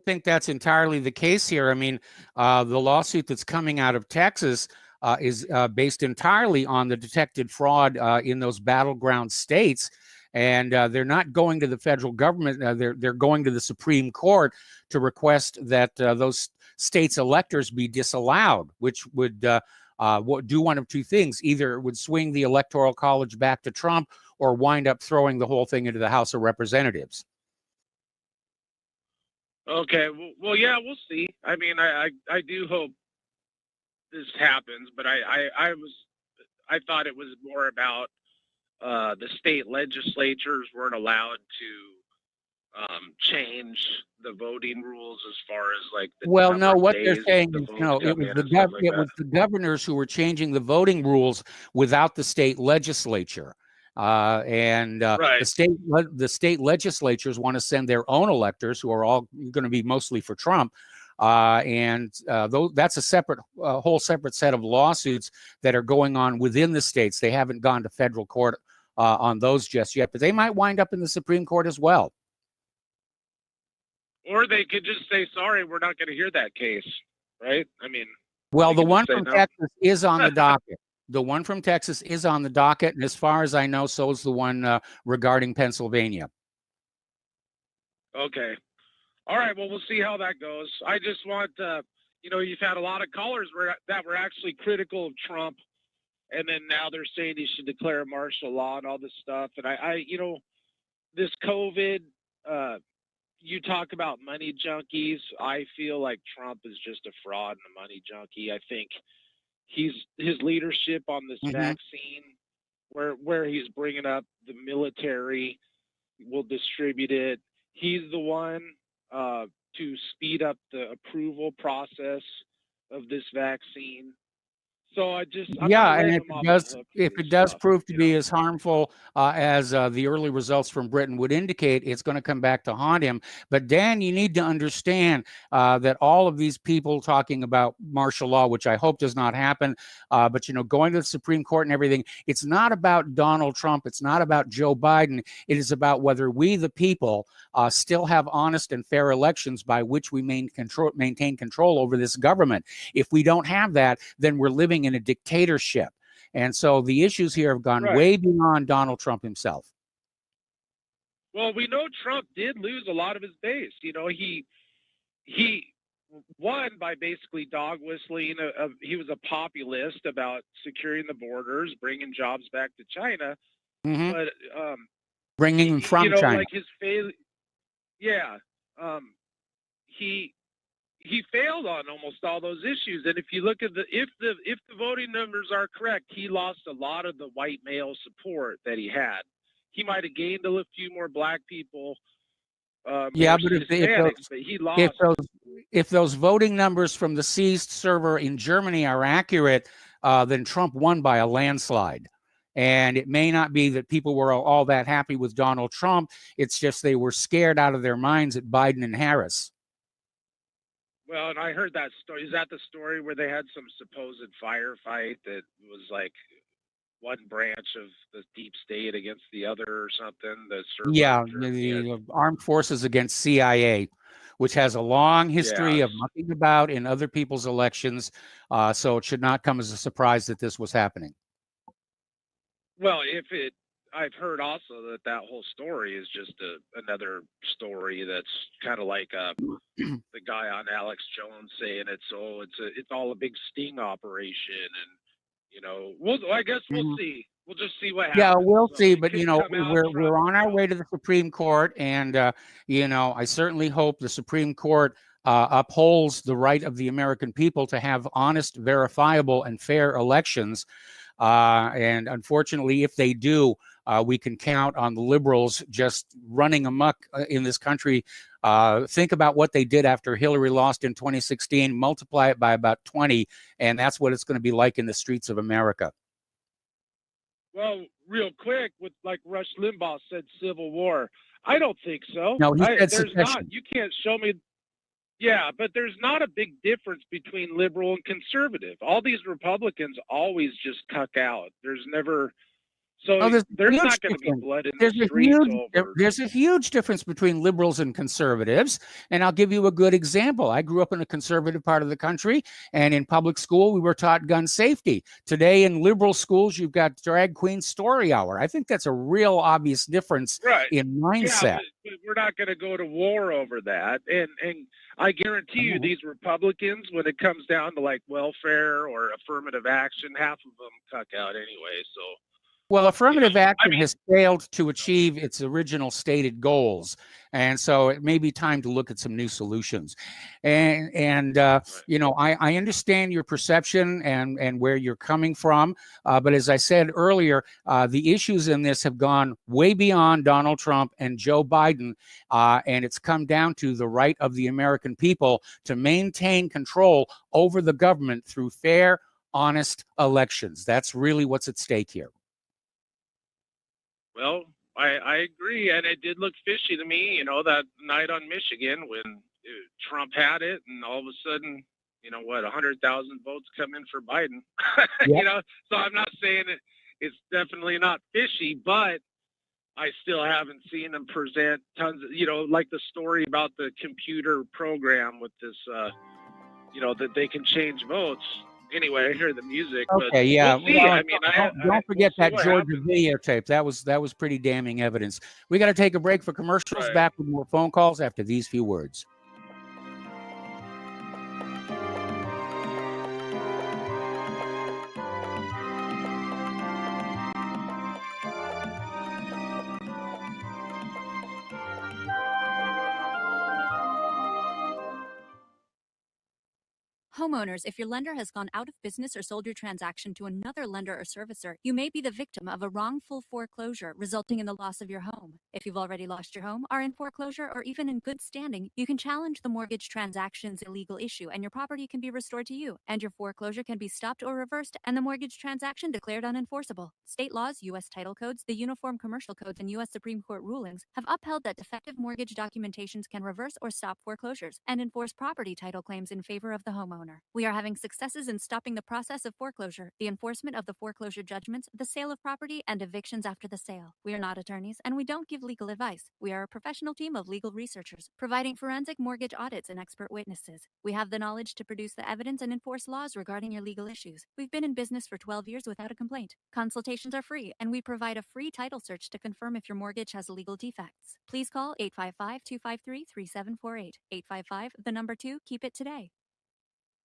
think that's entirely the case here. I mean, the lawsuit that's coming out of Texas is based entirely on the detected fraud in those battleground states. And they're not going to the federal government. They're going to the Supreme Court to request that those states' electors be disallowed, which would do one of two things. Either it would swing the Electoral College back to Trump or wind up throwing the whole thing into the House of Representatives. Okay. Well, yeah, we'll see. I mean, I do hope this happens, but I thought it was more about the state legislatures weren't allowed to change the voting rules as far as like the Well, number no, of what they're days saying the is, votes no, come in and stuff like it that. was the governors who were changing the voting rules without the state legislature. Right. The state legislatures want to send their own electors, who are all going to be mostly for Trump. That's a whole separate set of lawsuits that are going on within the states. They haven't gone to federal court on those just yet, but they might wind up in the Supreme Court as well. Or they could just say, sorry, we're not going to hear that case, right? I mean, well, the could one just say from no. Texas is on the docket. The one from Texas is on the docket, and as far as I know, so is the one regarding Pennsylvania. Okay. All right. Well, we'll see how that goes. I just want, you've had a lot of callers that were actually critical of Trump, and then now they're saying he should declare martial law and all this stuff. And this COVID, you talk about money junkies. I feel like Trump is just a fraud and a money junkie. I think his leadership on this vaccine, where he's bringing up the military will distribute it. He's the one to speed up the approval process of this vaccine. So and if it does prove to be as harmful as the early results from Britain would indicate, it's going to come back to haunt him. But Dan, you need to understand that all of these people talking about martial law, which I hope does not happen, but going to the Supreme Court and everything, it's not about Donald Trump. It's not about Joe Biden. It is about whether we, the people, still have honest and fair elections by which we maintain control over this government. If we don't have that, then we're living in a dictatorship. And so the issues here have gone way beyond Donald Trump himself. Well, we know Trump did lose a lot of his base. He won by basically dog whistling. He was a populist about securing the borders, bringing jobs back to China. But bringing them from China. Like his failure. Yeah. He failed on almost all those issues, and if you look at if the voting numbers are correct, he lost a lot of the white male support that he had. He might have gained a few more black people. But if those voting numbers from the seized server in Germany are accurate, then Trump won by a landslide. And it may not be that people were all that happy with Donald Trump. It's just they were scared out of their minds at Biden and Harris. Well, and I heard that story. Is that the story where they had some supposed firefight that was like one branch of the deep state against the other or something? The armed forces against CIA, which has a long history of mucking about in other people's elections. So it should not come as a surprise that this was happening. Well, I've heard also that whole story is just another story that's kind of like the guy on Alex Jones saying it's all a big sting operation, and I guess we'll see. We'll just see what happens. Yeah, we'll see. But we're on our way to the Supreme Court, and I certainly hope the Supreme Court upholds the right of the American people to have honest, verifiable, and fair elections. And unfortunately, if they do, we can count on the liberals just running amok in this country. Think about what they did after Hillary lost in 2016, multiply it by about 20, and that's what it's going to be like in the streets of America. Well, real quick, with like Rush Limbaugh said, civil war. I don't think so. No, he said there's not. You can't show me. Yeah, but there's not a big difference between liberal and conservative. All these Republicans always just cuck out. There's never. So there's not going to be blood in the streets over. There's a huge difference between liberals and conservatives, and I'll give you a good example. I grew up in a conservative part of the country, and in public school, we were taught gun safety. Today, in liberal schools, you've got drag queen story hour. I think that's a real obvious difference in mindset. Yeah, but we're not going to go to war over that, and I guarantee you, these Republicans, when it comes down to like welfare or affirmative action, half of them cuck out anyway. So. Well, affirmative action has failed to achieve its original stated goals, and so it may be time to look at some new solutions. And you know, I understand your perception and where you're coming from, but as I said earlier, the issues in this have gone way beyond Donald Trump and Joe Biden, and it's come down to the right of the American people to maintain control over the government through fair, honest elections. That's really what's at stake here. Well, I agree, and it did look fishy to me, you know, that night on Michigan when Trump had it, and all of a sudden, you know, 100,000 votes come in for Biden. Yep. You know, so I'm not saying it's definitely not fishy, but I still haven't seen them present tons of, you know, like the story about the computer program with this, you know, that they can change votes. Anyway, I hear the music. Okay, but yeah. We'll see. Well, I mean, don't forget we'll that see Georgia what happens. videotape. That was pretty damning evidence. We got to take a break for commercials. Right. Back with more phone calls after these few words. Homeowners, if your lender has gone out of business or sold your transaction to another lender or servicer, you may be the victim of a wrongful foreclosure resulting in the loss of your home. If you've already lost your home, are in foreclosure, or even in good standing, you can challenge the mortgage transaction's illegal issue and your property can be restored to you, and your foreclosure can be stopped or reversed and the mortgage transaction declared unenforceable. State laws, U.S. title codes, the Uniform Commercial Codes, and U.S. Supreme Court rulings have upheld that defective mortgage documentations can reverse or stop foreclosures and enforce property title claims in favor of the homeowner. We are having successes in stopping the process of foreclosure, the enforcement of the foreclosure judgments, the sale of property, and evictions after the sale. We are not attorneys, and we don't give legal advice. We are a professional team of legal researchers, providing forensic mortgage audits and expert witnesses. We have the knowledge to produce the evidence and enforce laws regarding your legal issues. We've been in business for 12 years without a complaint. Consultations are free, and we provide a free title search to confirm if your mortgage has legal defects. Please call 855-253-3748. 855, the number 2, keep it today.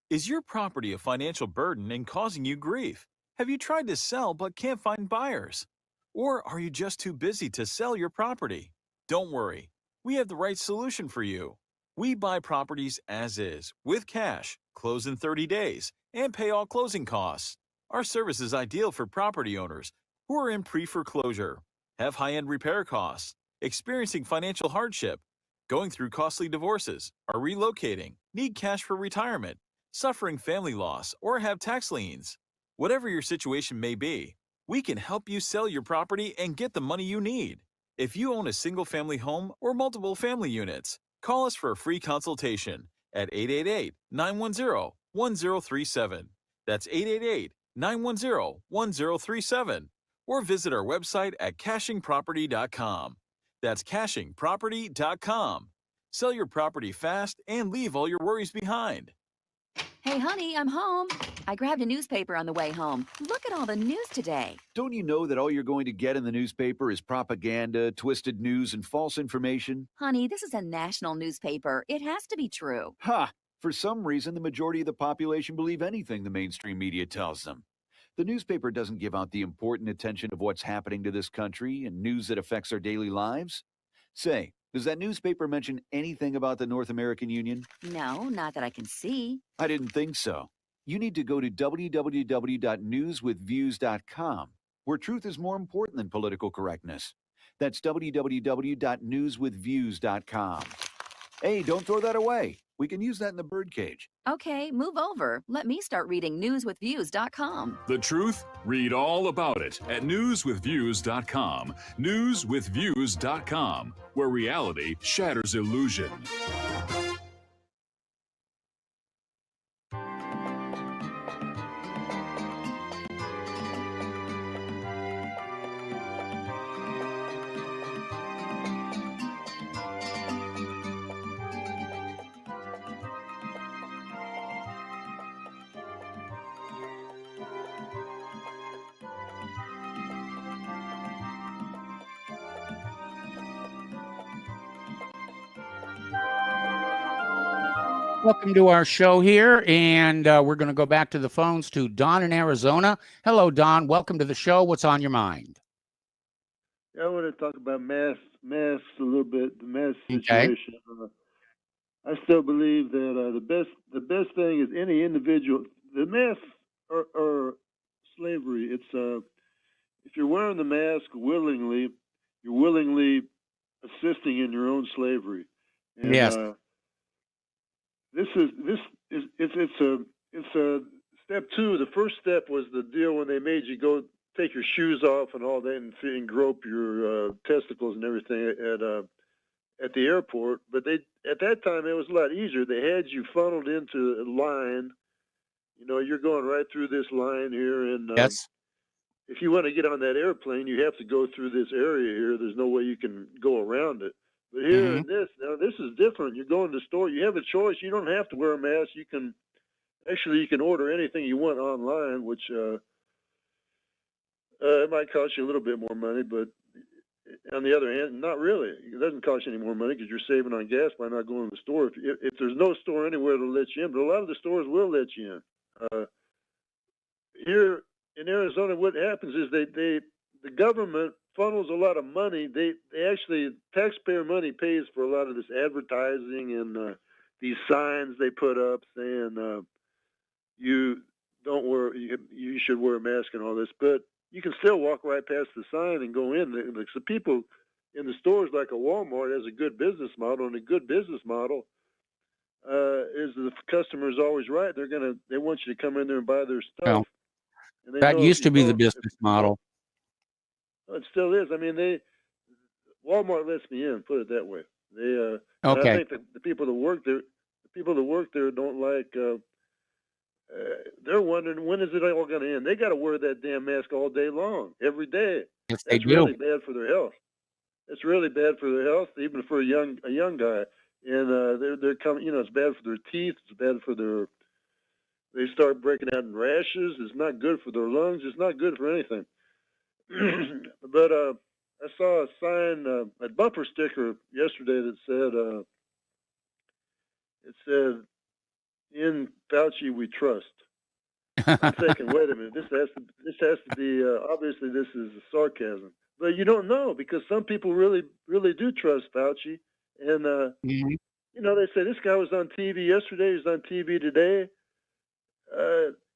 Is your property a financial burden and causing you grief? Have you tried to sell but can't find buyers? Or are you just too busy to sell your property? Don't worry, we have the right solution for you. We buy properties as is, with cash, close in 30 days, and pay all closing costs. Our service is ideal for property owners who are in pre-foreclosure, have high-end repair costs, experiencing financial hardship, going through costly divorces, are relocating, need cash for retirement, suffering family loss, or have tax liens. Whatever your situation may be, we can help you sell your property and get the money you need. If you own a single-family home or multiple family units, call us for a free consultation at 888-910-1037. That's 888-910-1037. Or visit our website at cashingproperty.com. That's cashingproperty.com. Sell your property fast and leave all your worries behind. Hey, honey, I'm home. I grabbed a newspaper on the way home. Look at all the news today. Don't you know that all you're going to get in the newspaper is propaganda, twisted news, and false information? Honey, this is a national newspaper. It has to be true. Ha! For some reason, the majority of the population believe anything the mainstream media tells them. The newspaper doesn't give out the important attention of what's happening to this country and news that affects our daily lives. Say, does that newspaper mention anything about the North American Union? No, not that I can see. I didn't think so. You need to go to www.newswithviews.com, where truth is more important than political correctness. That's www.newswithviews.com. Hey, don't throw that away. We can use that in the birdcage. Okay, move over. Let me start reading newswithviews.com. The truth? Read all about it at newswithviews.com. Newswithviews.com, where reality shatters illusion. Welcome to our show here, and we're going to go back to the phones to Don in Arizona. Hello, Don. Welcome to the show. What's on your mind? Yeah, I want to talk about masks a little bit, the mask situation. I still believe that the best thing is any individual. The masks are slavery. It's if you're wearing the mask willingly, you're willingly assisting in your own slavery. And, yes. It's a step two. The first step was the deal when they made you go take your shoes off and all that and grope your testicles and everything at the airport. But at that time it was a lot easier. They had you funneled into a line. You know, you're going right through this line here, and yes. If you want to get on that airplane, you have to go through this area here. There's no way you can go around it. But here in this, now this is different. You go in the store, you have a choice. You don't have to wear a mask. You can order anything you want online, which it might cost you a little bit more money, but on the other hand, not really. It doesn't cost you any more money because you're saving on gas by not going to the store. If there's no store anywhere to let you in, but a lot of the stores will let you in. Here in Arizona, what happens is the government funnels a lot of money. They actually, taxpayer money pays for a lot of this advertising and these signs they put up saying you should wear a mask and all this, but you can still walk right past the sign and go in. So people in the stores like a Walmart has a good business model, and a good business model is the customer is always right. They want you to come in there and buy their stuff. Well, that used to be the business model. It still is. I mean, Walmart lets me in. Put it that way. Okay. And I think the people that work there, don't like. They're wondering when is it all going to end. They got to wear that damn mask all day long, every day. Yes, That's really bad for their health. It's really bad for their health, even for a young guy. And they're coming. You know, it's bad for their teeth. It's bad for their. They start breaking out in rashes. It's not good for their lungs. It's not good for anything. But I saw a sign, a bumper sticker yesterday that said, it said, "In Fauci we trust." I'm thinking, wait a minute, this has to be obviously this is sarcasm, but you don't know because some people really do trust Fauci, and you know, they say this guy was on TV yesterday, he's on TV today.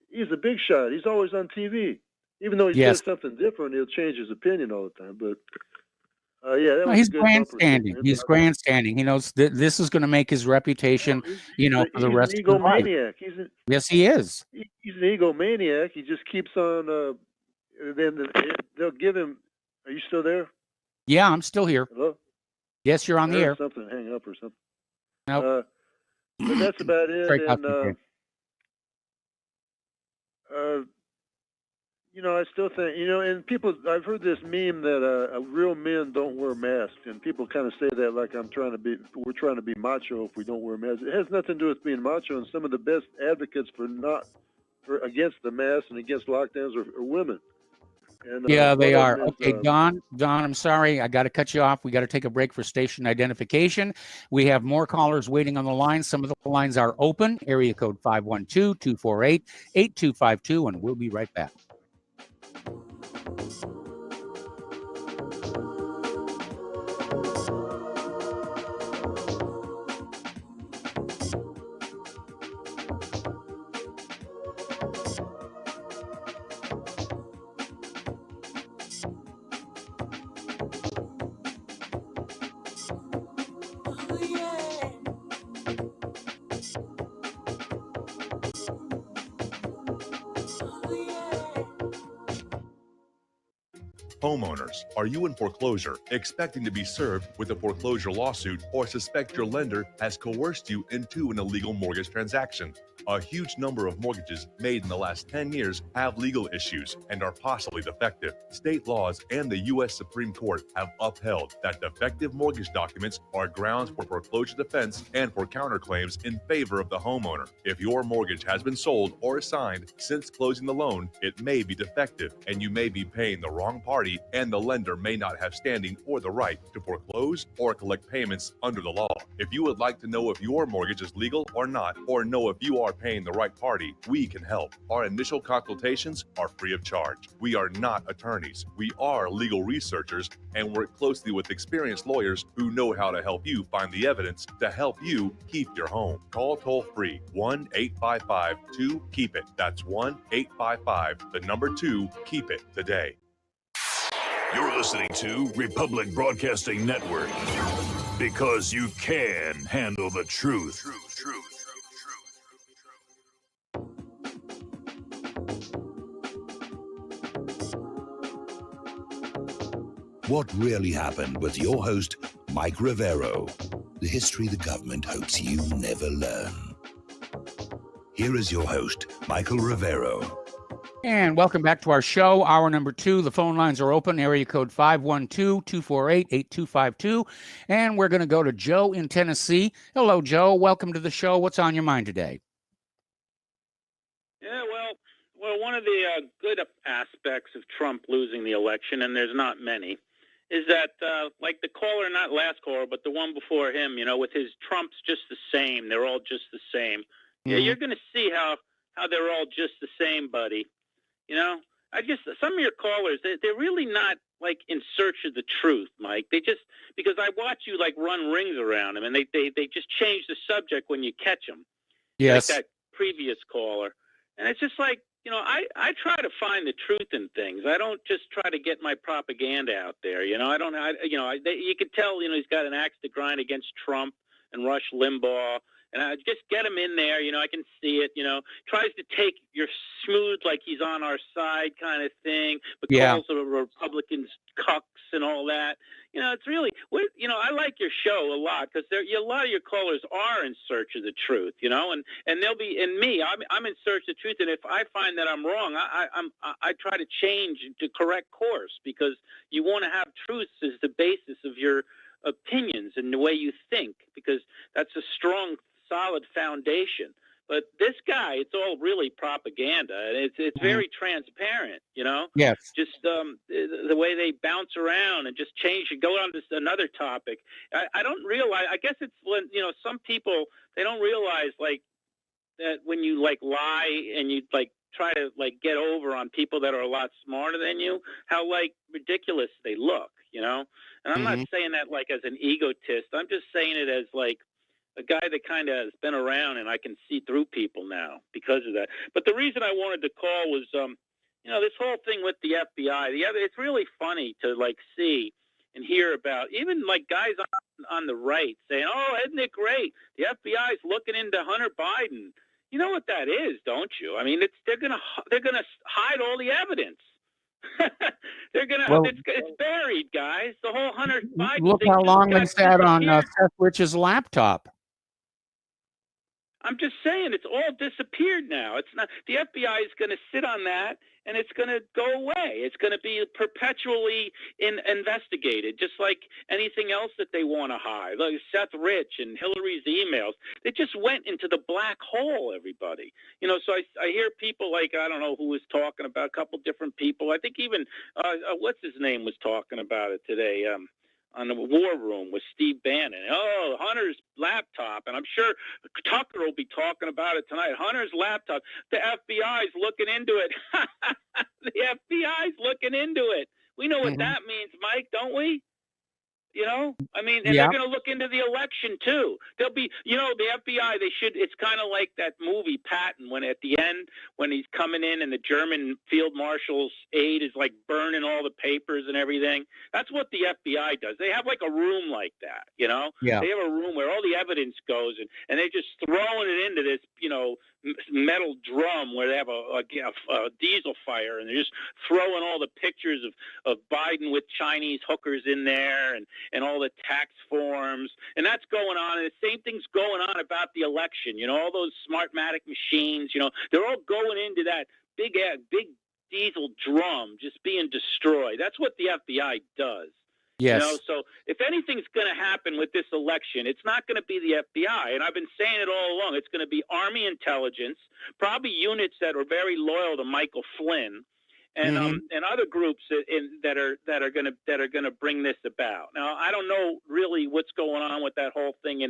He's a big shot. He's always on TV. Even though he says something different, he'll change his opinion all the time. But that was he's a good bumper grandstanding. sticker. He's grandstanding. He knows that this is going to make his reputation, for the rest of his life. Yes, he is. He's an egomaniac. He just keeps on. Then they'll give him. Are you still there? Yeah, I'm still here. Hello? Yes, you're on the air. Something hang up or something. Nope. But that's about it. And I still think, and people, I've heard this meme that real men don't wear masks, and people kind of say that like we're trying to be macho if we don't wear masks. It has nothing to do with being macho, and some of the best advocates against the mask and against lockdowns are women. And, yeah, they are. Okay, Don, I'm sorry. I got to cut you off. We got to take a break for station identification. We have more callers waiting on the line. Some of the lines are open. Area code 512-248-8252, and we'll be right back. Homeowners, are you in foreclosure, expecting to be served with a foreclosure lawsuit, or suspect your lender has coerced you into an illegal mortgage transaction? A huge number of mortgages made in the last 10 years have legal issues and are possibly defective. State laws and the U.S. Supreme Court have upheld that defective mortgage documents are grounds for foreclosure defense and for counterclaims in favor of the homeowner. If your mortgage has been sold or assigned since closing the loan, it may be defective and you may be paying the wrong party property and the lender may not have standing or the right to foreclose or collect payments under the law. If you would like to know if your mortgage is legal or not, or know if you are paying the right party, we can help. Our initial consultations are free of charge. We are not attorneys. We are legal researchers and work closely with experienced lawyers who know how to help you find the evidence to help you keep your home. Call toll-free 1-855-2-KEEP-IT. That's 1-855-2-KEEP-IT today. You're listening to Republic Broadcasting Network, because you can handle the truth. What Really Happened with your host, Mike Rivero. The history the government hopes you never learn. Here is your host, Michael Rivero. And welcome back to our show, hour number 2. The phone lines are open, area code 512-248-8252. And we're going to go to Joe in Tennessee. Hello, Joe. Welcome to the show. What's on your mind today? Yeah, well, one of the good aspects of Trump losing the election, and there's not many, is that like the caller, not last caller, but the one before him, with his Trump's just the same. They're all just the same. Mm-hmm. Yeah, you're going to see how they're all just the same, buddy. Some of your callers, they're really not like in search of the truth, Mike. They just, because I watch you like run rings around them, and they just change the subject when you catch them. Yes. Like that previous caller. And it's just like, I try to find the truth in things. I don't just try to get my propaganda out there. You could tell, he's got an axe to grind against Trump and Rush Limbaugh. And I just get him in there, I can see it, tries to take your smooth like he's on our side kind of thing, but calls the Republicans cucks and all that. It's really, I like your show a lot because a lot of your callers are in search of the truth, and they'll be, and me, I'm in search of the truth. And if I find that I'm wrong, I try to change to correct course, because you want to have truth as the basis of your opinions and the way you think, because that's a strong, solid foundation. But this guy, it's all really propaganda, and it's very transparent, Yes. Just the way they bounce around and just change and go on to another topic. I don't realize. I guess it's when some people, they don't realize like that when you like lie and you like try to like get over on people that are a lot smarter than you, how like ridiculous they look, And I'm not saying that like as an egotist. I'm just saying it as like a guy that kind of has been around, and I can see through people now because of that. But the reason I wanted to call was, this whole thing with the FBI. It's really funny to like see and hear about, even like guys on the right saying, "Oh, isn't it great? The FBI is looking into Hunter Biden." You know what that is, don't you? I mean, they're gonna hide all the evidence. It's buried, guys. The whole Hunter Biden. Look thing how long they sat on disappeared. Seth Rich's laptop. I'm just saying, it's all disappeared now. It's not, the FBI is going to sit on that, and it's going to go away. It's going to be perpetually investigated, just like anything else that they want to hide. Like Seth Rich and Hillary's emails, they just went into the black hole, everybody. So I hear people like, I don't know who was talking about, a couple different people. I think even, what's his name was talking about it today, on the War Room with Steve Bannon. Oh, Hunter's laptop. And I'm sure Tucker will be talking about it tonight. Hunter's laptop. The FBI's looking into it. The FBI's looking into it. We know what that means, Mike, don't we? And they're going to look into the election too. They'll be, the FBI, it's kind of like that movie Patton, when at the end, when he's coming in and the German field marshal's aide is like burning all the papers and everything. That's what the FBI does. They have like a room like that, Yeah. They have a room where all the evidence goes, and they're just throwing it into this, metal drum where they have a diesel fire, and they're just throwing all the pictures of Biden with Chinese hookers in there, and all the tax forms, and that's going on. And the same thing's going on about the election. All those Smartmatic machines, they're all going into that big diesel drum just being destroyed. That's what the FBI does. Yes. So if anything's going to happen with this election, it's not going to be the FBI. And I've been saying it all along. It's going to be Army intelligence, probably units that are very loyal to Michael Flynn, and other groups that are going to bring this about. Now, I don't know really what's going on with that whole thing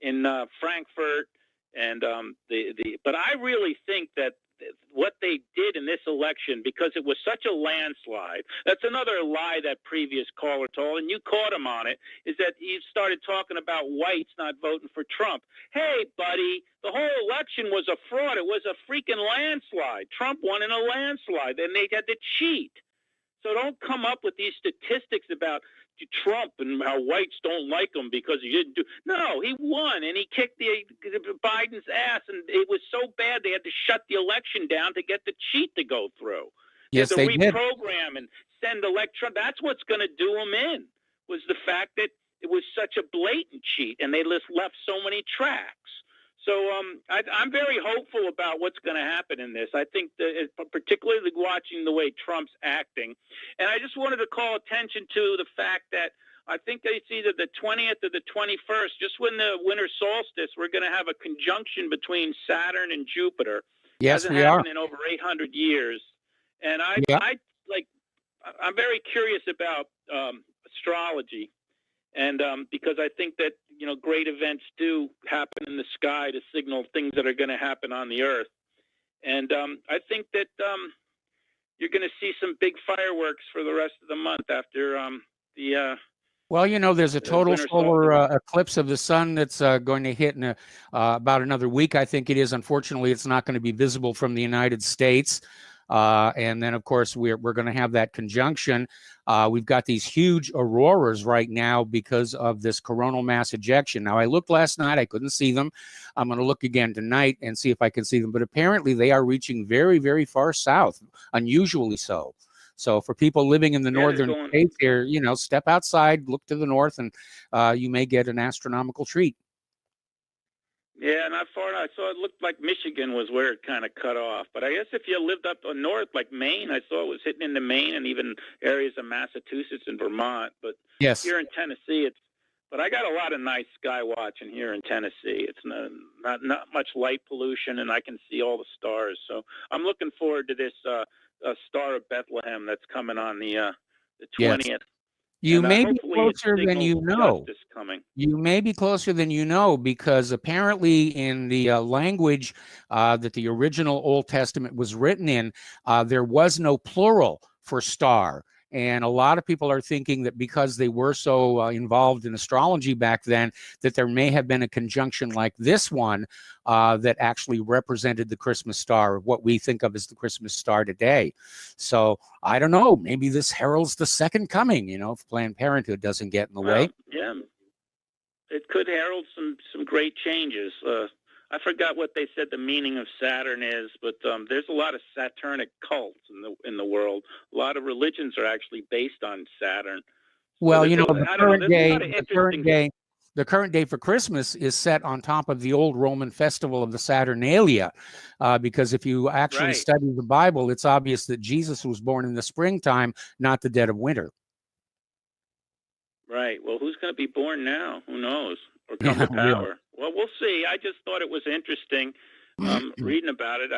in Frankfurt, and but I really think that what they did in this election, because it was such a landslide, that's another lie that previous caller told, and you caught him on it, is that he started talking about whites not voting for Trump. Hey, buddy, the whole election was a fraud. It was a freaking landslide. Trump won in a landslide, and they had to cheat. So don't come up with these statistics about Trump and how whites don't like him because he didn't do. No, he won, and he kicked Biden's ass, and it was so bad they had to shut the election down to get the cheat to go through. Yes, they they had to did. reprogram and send Trump. That's what's going to do him in, was the fact that it was such a blatant cheat, and they just left so many tracks. So I'm very hopeful about what's going to happen in this. I think that, particularly watching the way Trump's acting. And I just wanted to call attention to the fact that I think it's either the 20th or the 21st, just when the winter solstice, we're going to have a conjunction between Saturn and Jupiter. Yes, Hasn't we are. happened in over 800 years. And I'm very curious about astrology. And because I think that, great events do happen in the sky to signal things that are going to happen on the earth. And I think that you're going to see some big fireworks for the rest of the month after Well, there's a total solar eclipse of the sun that's going to hit in about another week, I think it is. Unfortunately, it's not going to be visible from the United States. And then, of course, we're going to have that conjunction. We've got these huge auroras right now because of this coronal mass ejection. Now, I looked last night. I couldn't see them. I'm going to look again tonight and see if I can see them. But apparently, they are reaching very, very far south, unusually so. So for people living in the northern states here, step outside, look to the north, and you may get an astronomical treat. Yeah, not far. I saw it looked like Michigan was where it kind of cut off. But I guess if you lived up north, like Maine, I saw it was hitting into Maine and even areas of Massachusetts and Vermont. But yes, here in Tennessee, but I got a lot of nice sky watching here in Tennessee. It's not much light pollution, and I can see all the stars. So I'm looking forward to this Star of Bethlehem that's coming on the 20th. Yes. You may be closer than you know. You may be closer than you know, because apparently in the language that the original Old Testament was written in, there was no plural for star. And a lot of people are thinking that because they were so involved in astrology back then, that there may have been a conjunction like this one that actually represented the Christmas star, what we think of as the Christmas star today. So I don't know, maybe this heralds the second coming, if Planned Parenthood doesn't get in the way. Yeah, it could herald some great changes. I forgot what they said the meaning of Saturn is, but there's a lot of Saturnic cults in the world. A lot of religions are actually based on Saturn. Well, the current day for Christmas is set on top of the old Roman festival of the Saturnalia, because if you actually study the Bible, it's obvious that Jesus was born in the springtime, not the dead of winter. Right. Well, who's going to be born now? Who knows? Or come to power? Really. Well, we'll see. I just thought it was interesting reading about it.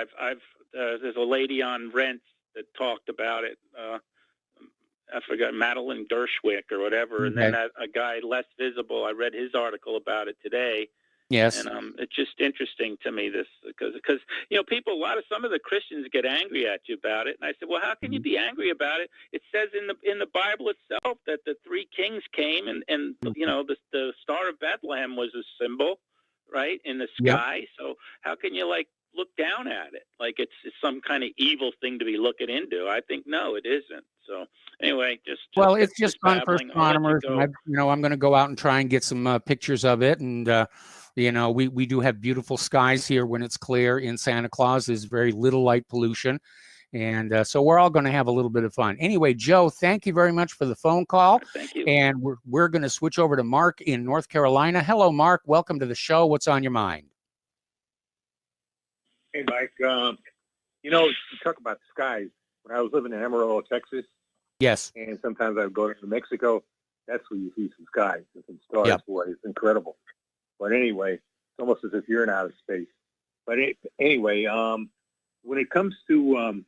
There's a lady on Rents that talked about it. I forgot, Madeline Dershwick or whatever. And then a guy less visible, I read his article about it today. Yes. And it's just interesting to me, this, because people, some of the Christians get angry at you about it. And I said, well, how can you be angry about it? It says in the Bible itself that the three kings came, and the Star of Bethlehem was a symbol, right, in the sky. Yep. So how can you look down at it like it's some kind of evil thing to be looking into? I think no, it isn't. So anyway, it's just fun for astronomers. And I'm going to go out and try and get some pictures of it. And we do have beautiful skies here when it's clear in Santa Claus. There's very little light pollution. And so we're all going to have a little bit of fun. Anyway, Joe, thank you very much for the phone call. Thank you. And we're going to switch over to Mark in North Carolina. Hello, Mark. Welcome to the show. What's on your mind? Hey, Mike. You talk about the skies. When I was living in Amarillo, Texas. Yes. And sometimes I would go to Mexico. That's where you see some skies and some stars. Yep. Boy, it's incredible. But anyway, it's almost as if you're in outer space. But anyway, when it comes to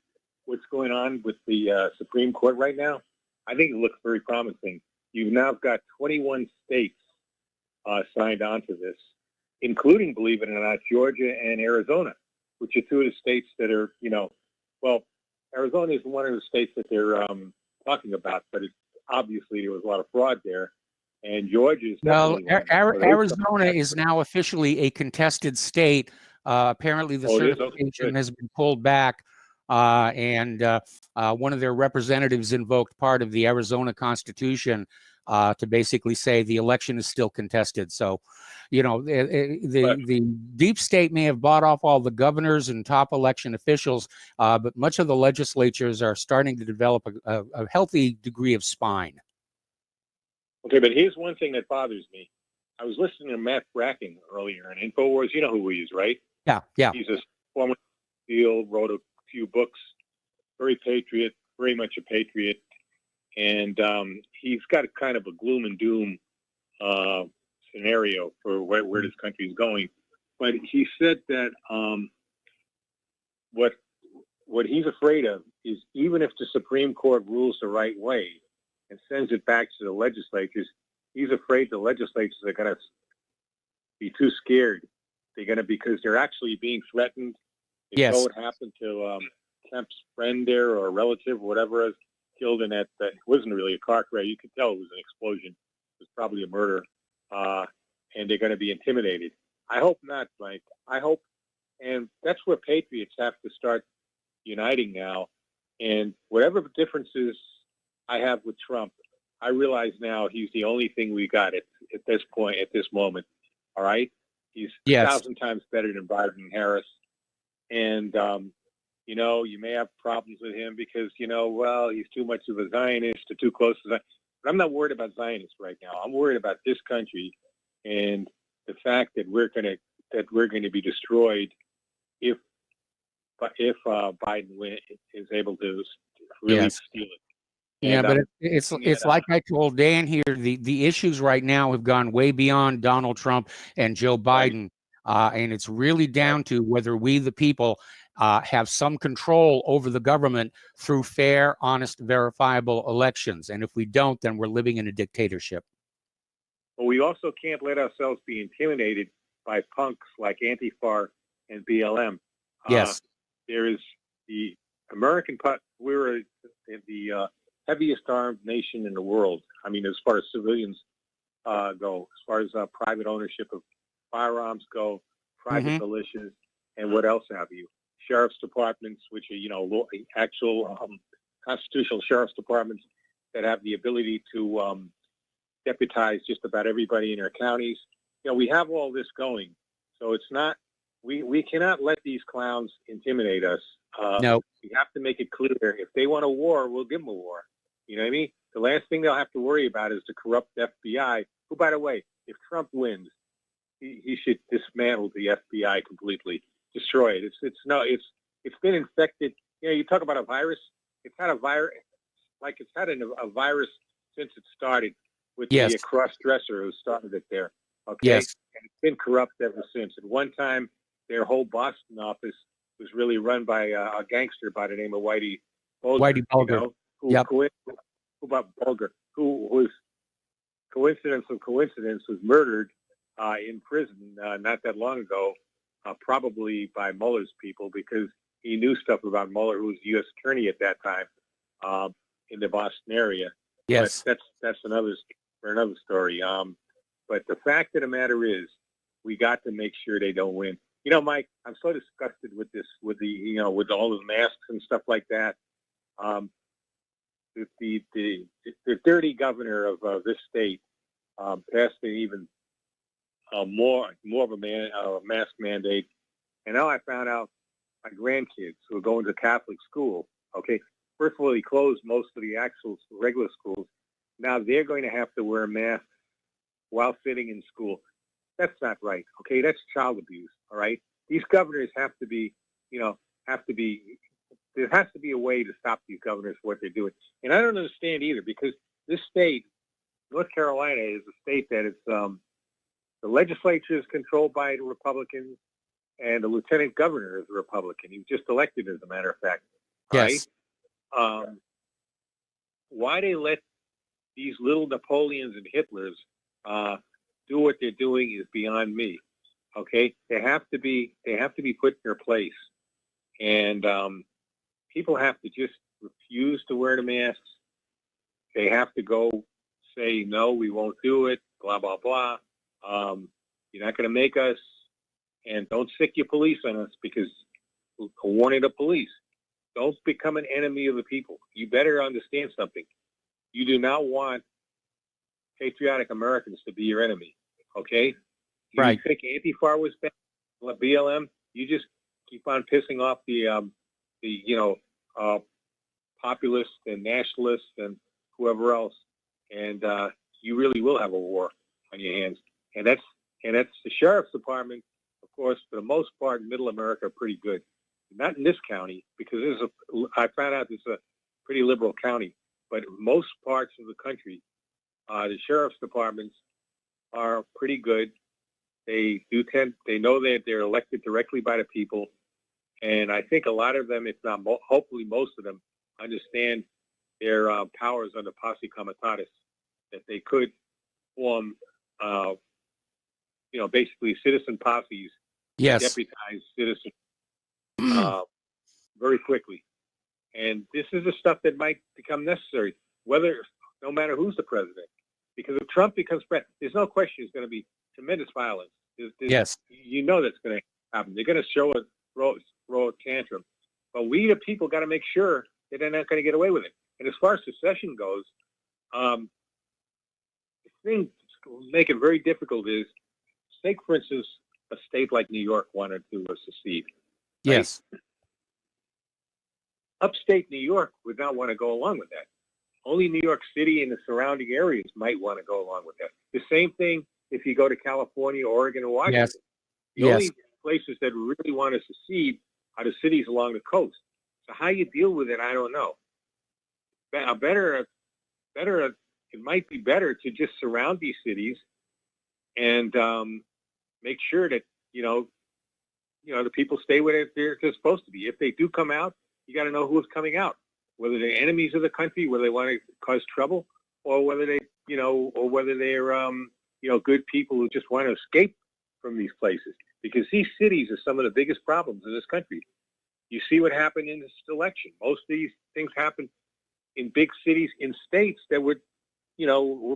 what's going on with the Supreme Court right now, I think it looks very promising. You've now got 21 states signed on to this, including, believe it or not, Georgia and Arizona, which are two of the states that are, well, Arizona is one of the states that they're talking about, but obviously there was a lot of fraud there. And Georgia is Arizona is now officially a contested state. Apparently, the certification has been pulled back, and one of their representatives invoked part of the Arizona Constitution to basically say the election is still contested. So, the deep state may have bought off all the governors and top election officials, but much of the legislatures are starting to develop a healthy degree of spine. Okay, but here's one thing that bothers me. I was listening to Matt Bracken earlier on InfoWars. You know who he is, right? Yeah. He's a former SEAL, wrote a few books, very much a patriot. And he's got a kind of a gloom and doom scenario for where this country is going. But he said that what he's afraid of is even if the Supreme Court rules the right way and sends it back to the legislatures, he's afraid the legislatures are going to be too scared. They're going to, because they're actually being threatened. If yes. what happened to Kemp's friend there or a relative or whatever is killed in that wasn't really a car crash. You could tell it was an explosion. It was probably a murder. And they're going to be intimidated. I hope not, Mike. I hope, and that's where patriots have to start uniting now. And whatever differences I have with Trump, I realize now he's the only thing we got at this point, at this moment. All right? He's 1,000 times better than Biden and Harris. And, you may have problems with him because, he's too much of a Zionist or too close to Zion. But I'm not worried about Zionists right now. I'm worried about this country and the fact that we're going to be destroyed if Biden is able to really steal it. Yeah, but it's like I told Dan here, the issues right now have gone way beyond Donald Trump and Joe Biden. And it's really down to whether we, the people, have some control over the government through fair, honest, verifiable elections. And if we don't, then we're living in a dictatorship. But we also can't let ourselves be intimidated by punks like Antifa and BLM. Yes. There is the American, we're the heaviest armed nation in the world. I mean, as far as civilians go, as far as private ownership of firearms go, private militias, and what else have you. Sheriff's departments, which are, actual constitutional sheriff's departments that have the ability to deputize just about everybody in our counties. We have all this going. So it's not, we cannot let these clowns intimidate us. No. We have to make it clear. If they want a war, we'll give them a war. You know what I mean? The last thing they'll have to worry about is the corrupt FBI, who, by the way, if Trump wins, he should dismantle the FBI completely, destroy it. It's been infected. You talk about a virus. It's had a virus, like it's had a virus since it started with the cross-dresser who started it there. Okay, yes. And it's been corrupt ever since. At one time, their whole Boston office was really run by a gangster by the name of Whitey Bulger. Who was coincidence of coincidence was murdered in prison not that long ago, probably by Mueller's people because he knew stuff about Mueller, who was the U.S. attorney at that time in the Boston area. Yes, but that's another story. But the fact of the matter is, we got to make sure they don't win. Mike, I'm so disgusted with this, with all the masks and stuff like that. The dirty governor of this state passed an even more of a mask mandate, and now I found out my grandkids who are going to Catholic school. Okay, first of all, he closed most of the actual regular schools. Now they're going to have to wear masks while sitting in school. That's not right. Okay, that's child abuse. All right, these governors have to be, there has to be a way to stop these governors for what they're doing. And I don't understand either, because this state, North Carolina, is a state that is the legislature is controlled by the Republicans, and the lieutenant governor is a Republican. He was just elected, as a matter of fact. Yes. Right? Why they let these little Napoleons and Hitlers do what they're doing is beyond me. Okay, they have to be put in their place, and people have to just refuse to wear the masks. They have to go say no, we won't do it. Blah blah blah. You're not going to make us, and don't sick your police on us because a warning to police. Don't become an enemy of the people. You better understand something. You do not want patriotic Americans to be your enemy. Okay? You think Antifa was bad, BLM? You just keep on pissing off the populists and nationalists and whoever else, and you really will have a war on your hands. And that's the sheriff's department, of course, for the most part, in Middle America, are pretty good. Not in this county, because I found out this is a pretty liberal county, but most parts of the country, the sheriff's departments are pretty good. They know that they're elected directly by the people, and I think a lot of them, if not hopefully most of them, understand their powers under posse comitatus, that they could form, basically citizen posses, deputized citizens very quickly. And this is the stuff that might become necessary, no matter who's the president. Because if Trump becomes president, there's no question there's going to be tremendous violence. Yes. You know that's going to happen. They're going to throw a tantrum. But we, the people, got to make sure that they're not going to get away with it. And as far as secession goes, the thing to make it very difficult is, take, for instance, a state like New York wanted to secede. Right? Yes. Upstate New York would not want to go along with that. Only New York City and the surrounding areas might want to go along with that. The same thing if you go to California, Oregon, and Washington. Yes. The only places that really want to secede are the cities along the coast. So how you deal with it, I don't know. It might be better to just surround these cities and make sure that the people stay where they're supposed to be. If they do come out, you got to know who's coming out, whether they're enemies of the country, whether they want to cause trouble, or whether they're good people who just want to escape from these places. Because these cities are some of the biggest problems in this country. You see what happened in this election. Most of these things happen in big cities, in states that were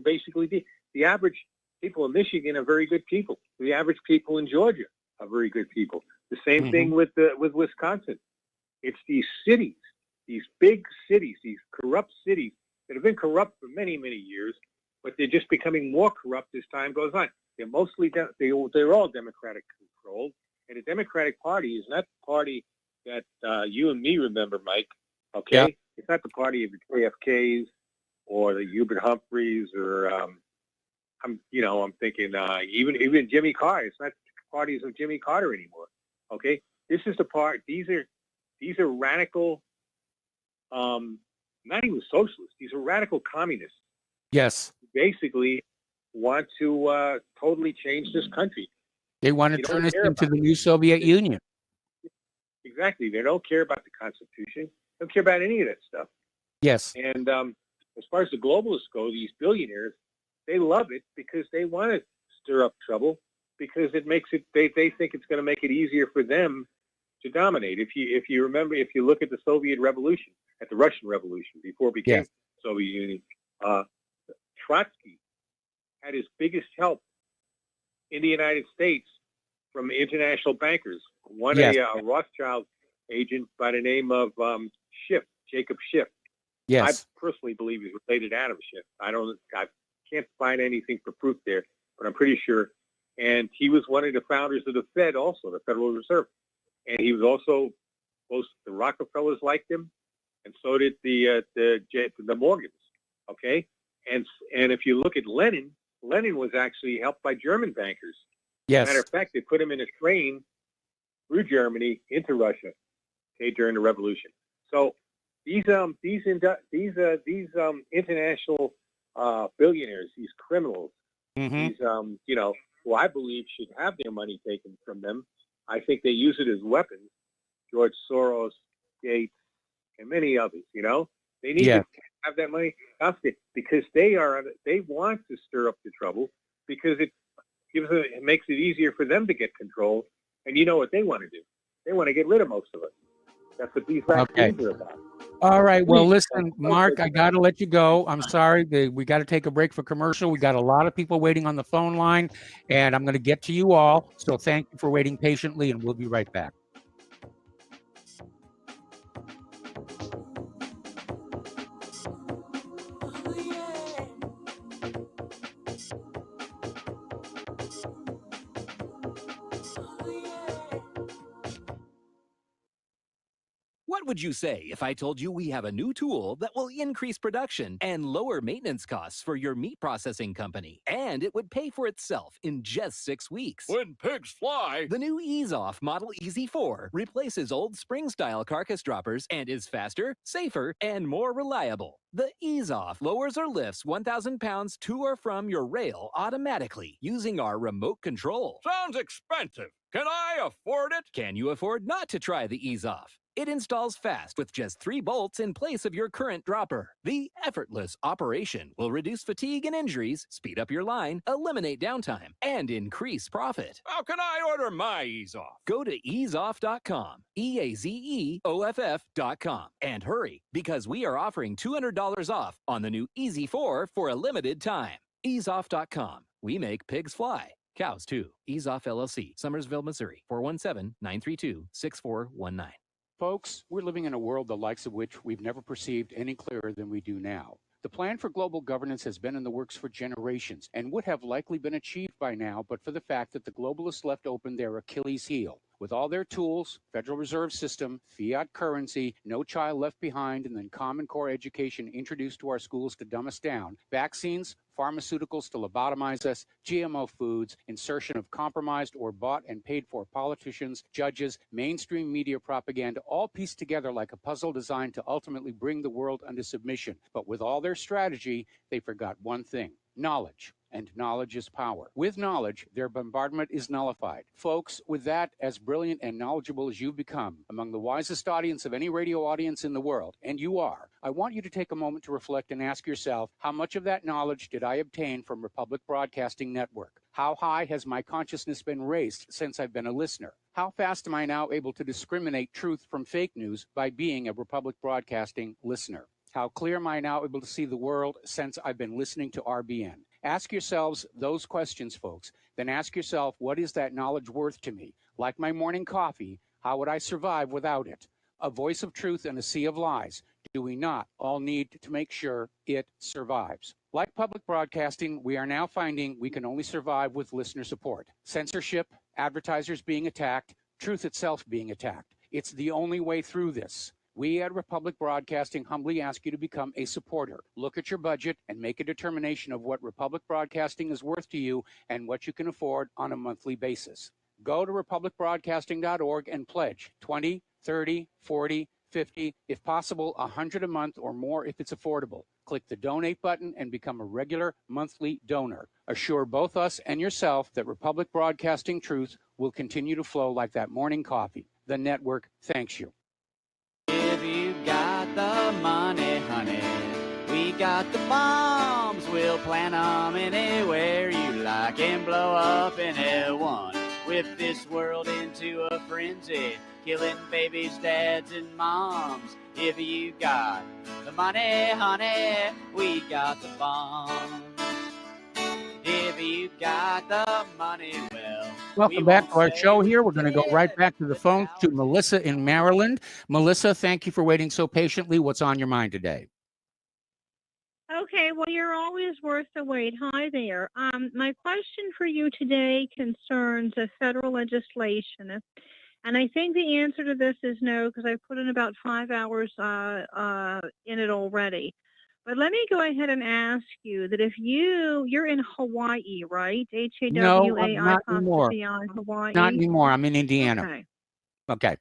basically the average people in Michigan are very good people. The average people in Georgia are very good people. The same thing with Wisconsin. It's these cities, these big cities, these corrupt cities that have been corrupt for many, many years, but they're just becoming more corrupt as time goes on. They're mostly they're all Democratic controlled, and the Democratic Party is not the party that you and me remember, Mike. Okay, yeah. It's not the party of the JFKs or the Hubert Humphreys, or I'm thinking even Jimmy Carter. It's not the parties of Jimmy Carter anymore. Okay, this is the part. These are radical, not even socialists. These are radical communists. Yes. Who basically want to totally change this country. They want to turn us into the new Soviet Union. Exactly. They don't care about the Constitution. They don't care about any of that stuff. Yes. And as far as the globalists go, these billionaires, they love it because they want to stir up trouble, because it makes it. They think it's going to make it easier for them to dominate. If you remember, if you look at the Soviet Revolution, at the Russian Revolution before it became Soviet Union, Trotsky had his biggest help in the United States from international bankers. One, a Rothschild agent by the name of Schiff, Jacob Schiff. Yes. I personally believe he's related to Adam Schiff. I can't find anything for proof there, but I'm pretty sure. And he was one of the founders of the Fed, also the Federal Reserve. And he was also, most the Rockefellers liked him, and so did the Morgans. Okay, and if you look at Lenin was actually helped by German bankers. Yes. Matter of fact, they put him in a train through Germany into Russia, okay, during the revolution. So these international billionaires, these criminals, these who I believe should have their money taken from them. I think they use it as weapons. George Soros, Gates, and many others. They need Yeah. to have that money because they want to stir up the trouble because it makes it easier for them to get control. And you know what they want to do? They want to get rid of most of us. That's what these vaccines are about. All right. Well, listen, Mark, I got to let you go. I'm sorry. We got to take a break for commercial. We got a lot of people waiting on the phone line, and I'm going to get to you all. So thank you for waiting patiently, and we'll be right back. What would you say if I told you we have a new tool that will increase production and lower maintenance costs for your meat processing company? And it would pay for itself in just 6 weeks. When pigs fly! The new Ease Off Model Easy 4 replaces old spring-style carcass droppers and is faster, safer, and more reliable. The Ease Off lowers or lifts 1,000 pounds to or from your rail automatically using our remote control. Sounds expensive. Can I afford it? Can you afford not to try the Ease Off? It installs fast with just 3 bolts in place of your current dropper. The effortless operation will reduce fatigue and injuries, speed up your line, eliminate downtime, and increase profit. How can I order my Ease Off? Go to easeoff.com, EAZEOFF.com, and hurry because we are offering $200 off on the new Easy 4 for a limited time. Easeoff.com. We make pigs fly. Cows too. Ease Off LLC, Summersville, Missouri, 417-932-6419. Folks, we're living in a world the likes of which we've never perceived any clearer than we do now. The plan for global governance has been in the works for generations and would have likely been achieved by now, but for the fact that the globalists left open their Achilles heel. With all their tools, Federal Reserve System, fiat currency, no child left behind, and then Common Core education introduced to our schools to dumb us down, vaccines, pharmaceuticals to lobotomize us, GMO foods, insertion of compromised or bought and paid for politicians, judges, mainstream media propaganda, all pieced together like a puzzle designed to ultimately bring the world under submission. But with all their strategy, they forgot one thing: knowledge. And knowledge is power. With knowledge, their bombardment is nullified. Folks, with that, as brilliant and knowledgeable as you've become, among the wisest audience of any radio audience in the world, and you are, I want you to take a moment to reflect and ask yourself, how much of that knowledge did I obtain from Republic Broadcasting Network? How high has my consciousness been raised since I've been a listener? How fast am I now able to discriminate truth from fake news by being a Republic Broadcasting listener? How clear am I now able to see the world since I've been listening to RBN? Ask yourselves those questions, folks. Then ask yourself, what is that knowledge worth to me? Like my morning coffee, how would I survive without it? A voice of truth in a sea of lies. Do we not all need to make sure it survives? Like public broadcasting, we are now finding we can only survive with listener support. Censorship, advertisers being attacked, truth itself being attacked. It's the only way through this. We at Republic Broadcasting humbly ask you to become a supporter. Look at your budget and make a determination of what Republic Broadcasting is worth to you and what you can afford on a monthly basis. Go to republicbroadcasting.org and pledge 20, 30, 40, 50, if possible, 100 a month or more if it's affordable. Click the donate button and become a regular monthly donor. Assure both us and yourself that Republic Broadcasting truth will continue to flow like that morning coffee. The network thanks you. If you got the money, honey, we got the bombs. We'll plant them anywhere you like and blow up anyone. Whip this world into a frenzy, killing babies, dads, and moms. If you got the money, honey, we got the bombs. If you got the money, well, welcome back to our show here. We're going to go right back to the phone to Melissa in Maryland. Melissa, thank you for waiting so patiently. What's on your mind today? Okay, well, you're always worth the wait. Hi there. My question for you today concerns a federal legislation. And I think the answer to this is no, because I've put in about 5 hours in it already. But let me go ahead and ask you that if you're in Hawaii, right? H-A-W-A-I, No, I'm not anymore. Hawaii. Not anymore. I'm in Indiana. Okay. Okay.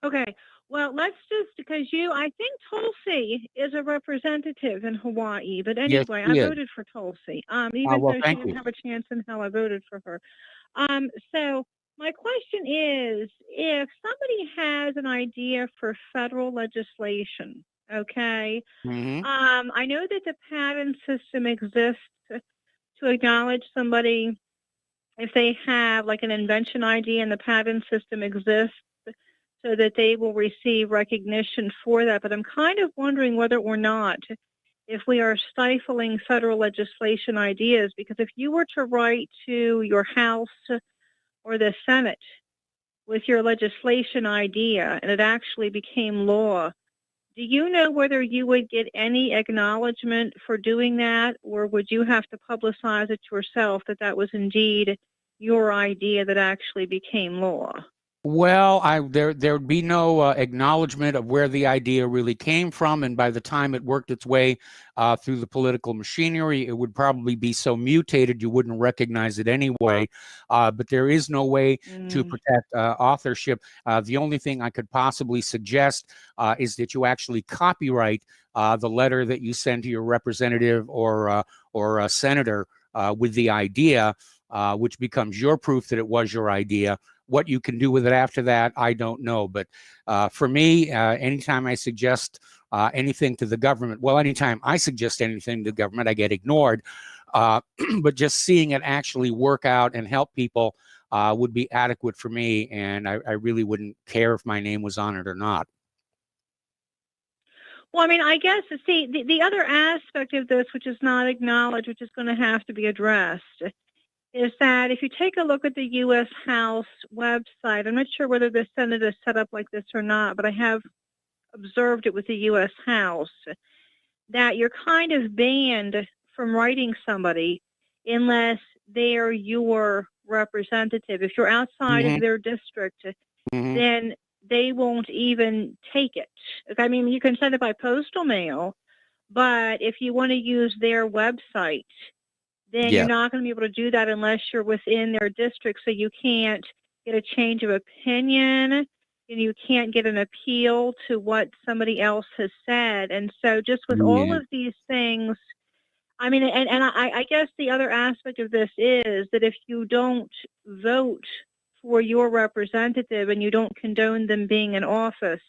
Okay. Well, let's just, because I think Tulsi is a representative in Hawaii. But Yes, anyway, she I is. voted for Tulsi, even Well, though she thank didn't you. have a chance in hell. I voted for her. So My question is, if somebody has an idea for federal legislation, okay, I know that the patent system exists to acknowledge somebody if they have like an invention idea, and the patent system exists so that they will receive recognition for that. But I'm kind of wondering whether or not if we are stifling federal legislation ideas, because if you were to write to your House or the Senate with your legislation idea and it actually became law, do you know whether you would get any acknowledgement for doing that, or would you have to publicize it yourself that that was indeed your idea that actually became law? Well, there'd be no acknowledgement of where the idea really came from, and by the time it worked its way through the political machinery, it would probably be so mutated you wouldn't recognize it anyway. But there is no way to protect authorship. The only thing I could possibly suggest is that you actually copyright the letter that you send to your representative or a senator with the idea, which becomes your proof that it was your idea. What you can do with it after that, I don't know. But for me, anytime I suggest anything to the government, well, anytime I suggest anything to the government, I get ignored. But just seeing it actually work out and help people would be adequate for me. And I really wouldn't care if my name was on it or not. Well, I mean, I guess, see, the other aspect of this, which is not acknowledged, which is going to have to be addressed, is that if you take a look at the U.S. House website, I'm not sure whether the Senate is set up like this or not, but I have observed it with the U.S. House, that you're kind of banned from writing somebody unless they're your representative. If you're outside of their district, then they won't even take it. I mean, you can send it by postal mail, but if you want to use their website, then you're not going to be able to do that unless you're within their district. So you can't get a change of opinion, and you can't get an appeal to what somebody else has said. And so just with all of these things, I mean, and I guess the other aspect of this is that if you don't vote for your representative and you don't condone them being in office,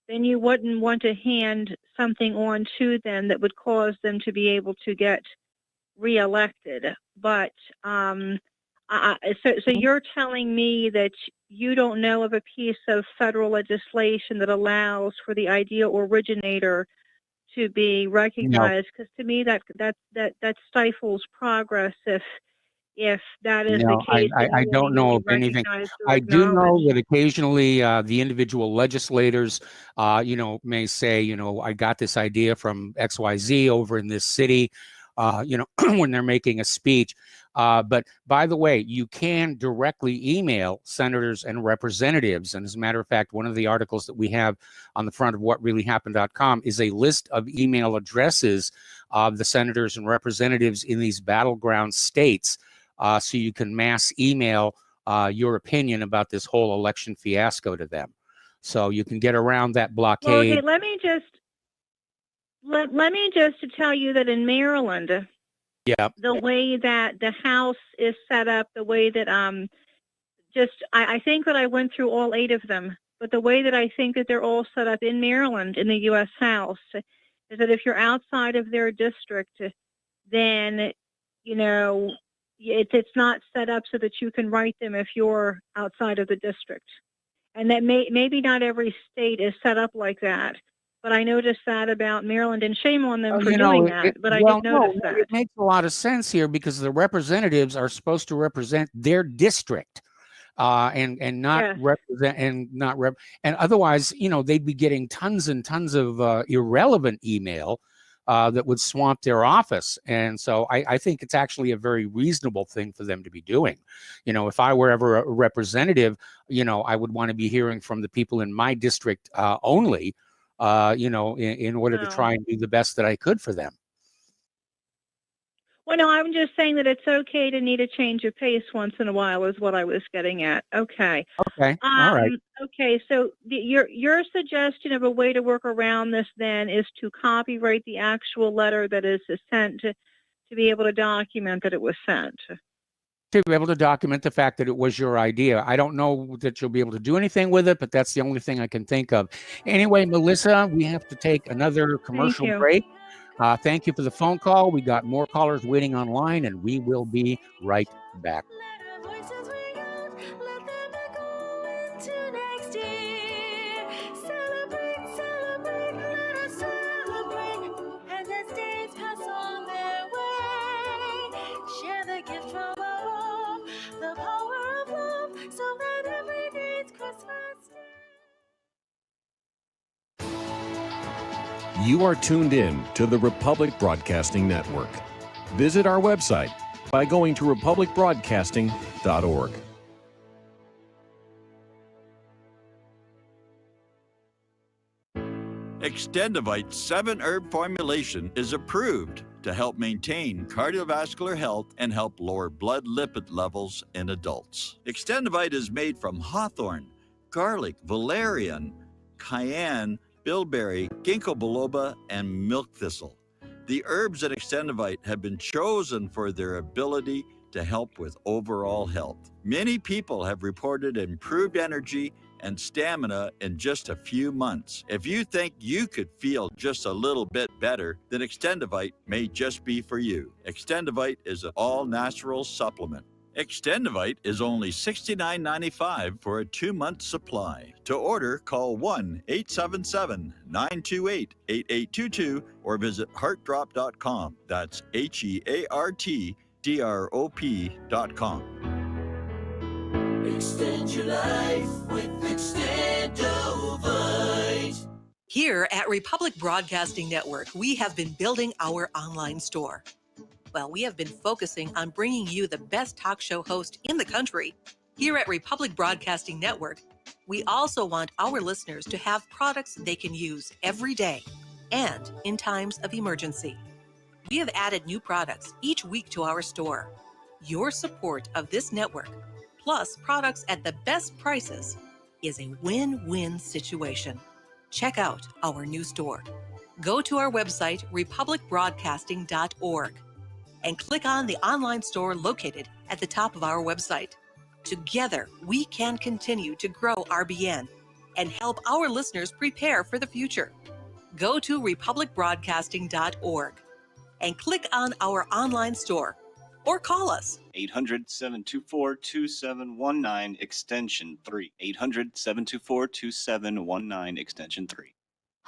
then you wouldn't want to hand something on to them that would cause them to be able to get reelected. But so you're telling me that you don't know of a piece of federal legislation that allows for the idea originator to be recognized? Because to me that stifles progress if that is the case. I don't know of anything. I do know that occasionally the individual legislators, may say, I got this idea from XYZ over in this city, when they're making a speech. But by the way, you can directly email senators and representatives. And as a matter of fact, one of the articles that we have on the front of whatreallyhappened.com is a list of email addresses of the senators and representatives in these battleground states. So you can mass email your opinion about this whole election fiasco to them. So you can get around that blockade. Well, okay, let me just tell you that in Maryland, the way that the House is set up, the way that I think that I went through all 8 of them, but the way that I think that they're all set up in Maryland in the U.S. House is that if you're outside of their district, then it's not set up so that you can write them if you're outside of the district. And that maybe not every state is set up like that, but I noticed that about Maryland, and shame on them for doing that, but I did notice that. It makes a lot of sense here because the representatives are supposed to represent their district and not represent and otherwise, they'd be getting tons and tons of irrelevant email that would swamp their office. And so I think it's actually a very reasonable thing for them to be doing. If I were ever a representative, I would want to be hearing from the people in my district only, in order to try and do the best that I could for them. Well, no, I'm just saying that it's okay to need a change of pace once in a while is what I was getting at. Okay. Okay. All right. Okay. So your suggestion of a way to work around this then is to copyright the actual letter that is sent to be able to document that it was sent. to be able to document the fact that it was your idea. I don't know that you'll be able to do anything with it, but that's the only thing I can think of. Anyway, Melissa, we have to take another commercial you. break. Thank you for the phone call. We got more callers waiting online, and we will be right back. You are tuned in to the Republic Broadcasting Network. Visit our website by going to republicbroadcasting.org. Extendivite's 7-herb formulation is approved to help maintain cardiovascular health and help lower blood lipid levels in adults. Extendivite is made from hawthorn, garlic, valerian, cayenne, bilberry, ginkgo biloba, and milk thistle. The herbs in Extendivite have been chosen for their ability to help with overall health. Many people have reported improved energy and stamina in just a few months. If you think you could feel just a little bit better, then Extendivite may just be for you. Extendivite is an all-natural supplement. Extendivite is only $69.95 for a 2-month supply. To order, call 1-877-928-8822 or visit heartdrop.com. That's HEARTDROP.com. Extend your life with Extendivite. Here at Republic Broadcasting Network, we have been building our online store. Well, we have been focusing on bringing you the best talk show host in the country. Here at Republic Broadcasting Network, we also want our listeners to have products they can use every day and in times of emergency. We have added new products each week to our store. Your support of this network, plus products at the best prices, is a win-win situation. Check out our new store. Go to our website, republicbroadcasting.org. and click on the online store located at the top of our website. Together, we can continue to grow RBN and help our listeners prepare for the future. Go to republicbroadcasting.org and click on our online store or call us 800-724-2719 extension 3. 800-724-2719 extension 3.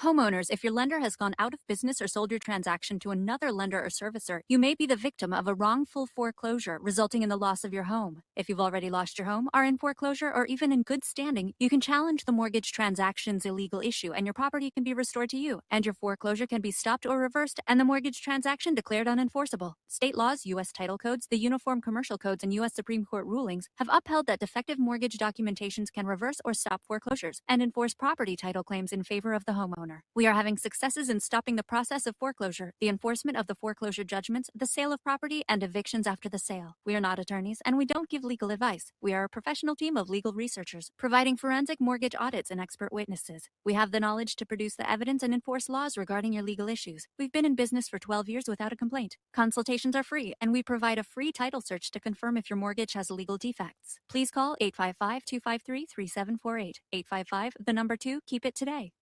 Homeowners, if your lender has gone out of business or sold your transaction to another lender or servicer, you may be the victim of a wrongful foreclosure, resulting in the loss of your home. If you've already lost your home, are in foreclosure, or even in good standing, you can challenge the mortgage transaction's illegal issue, and your property can be restored to you, and your foreclosure can be stopped or reversed, and the mortgage transaction declared unenforceable. State laws, U.S. title codes, the Uniform Commercial Codes, and U.S. Supreme Court rulings have upheld that defective mortgage documentations can reverse or stop foreclosures and enforce property title claims in favor of the homeowner. We are having successes in stopping the process of foreclosure, the enforcement of the foreclosure judgments, the sale of property, and evictions after the sale. We are not attorneys, and we don't give legal advice. We are a professional team of legal researchers, providing forensic mortgage audits and expert witnesses. We have the knowledge to produce the evidence and enforce laws regarding your legal issues. We've been in business for 12 years without a complaint. Consultations are free, and we provide a free title search to confirm if your mortgage has legal defects. Please call 855-253-3748. 855, the number 2, keep it today.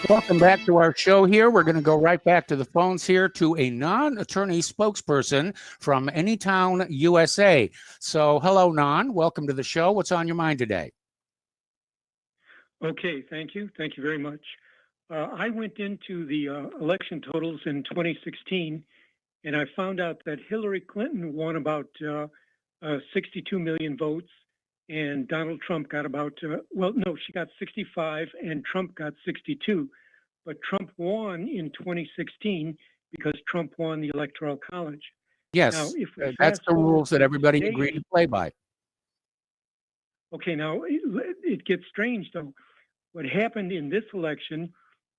Welcome back to our show here. We're going to go right back to the phones here to a non-attorney spokesperson from Anytown, USA. So, hello, Non. Welcome to the show. What's on your mind today? Okay, thank you. Thank you very much. I went into the election totals in 2016, and I found out that Hillary Clinton won about 62 million votes, and Donald Trump got about, she got 65, and Trump got 62. But Trump won in 2016 because Trump won the Electoral College. Yes, now, if we that's the rules that everybody today, agreed to play by. Okay, now it gets strange though. What happened in this election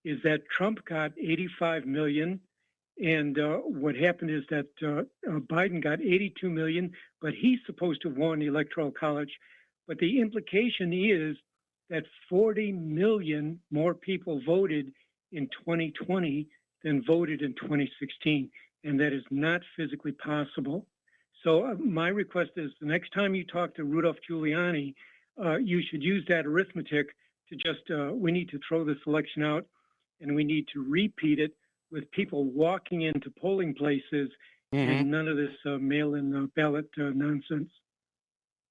is that Trump got 85 million, and what happened is that Biden got 82 million, but he's supposed to have won the Electoral College. But the implication is that 40 million more people voted in 2020 than voted in 2016, and that is not physically possible. So my request is the next time you talk to Rudolph Giuliani, you should use that arithmetic to just, we need to throw this election out, and we need to repeat it with people walking into polling places and none of this mail-in ballot nonsense.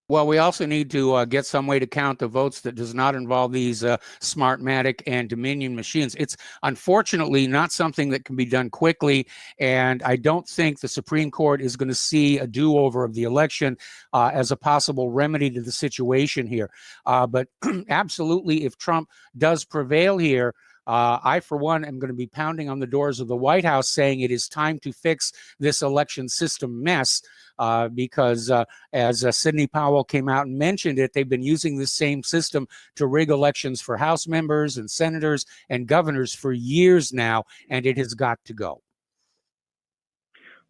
Well, we also need to get some way to count the votes that does not involve these Smartmatic and Dominion machines. It's unfortunately not something that can be done quickly, and I don't think the Supreme Court is going to see a do-over of the election as a possible remedy to the situation here. But absolutely, if Trump does prevail here, I, for one, am going to be pounding on the doors of the White House saying it is time to fix this election system mess because as Sidney Powell came out and mentioned it, they've been using this same system to rig elections for House members and senators and governors for years now, and it has got to go.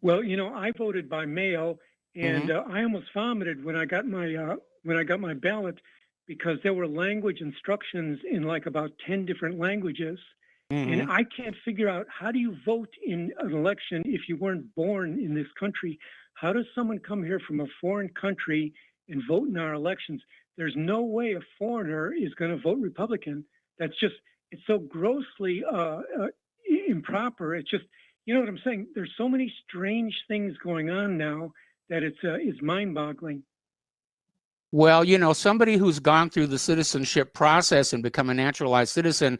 Well, you know, I voted by mail, and I almost vomited when I got my ballot, because there were language instructions in like about 10 different languages. And I can't figure out, how do you vote in an election if you weren't born in this country? How does someone come here from a foreign country and vote in our elections? There's no way a foreigner is going to vote Republican. That's just, it's so grossly improper. It's just, you know what I'm saying? There's so many strange things going on now that it's mind-boggling. Well, you know, somebody who's gone through the citizenship process and become a naturalized citizen,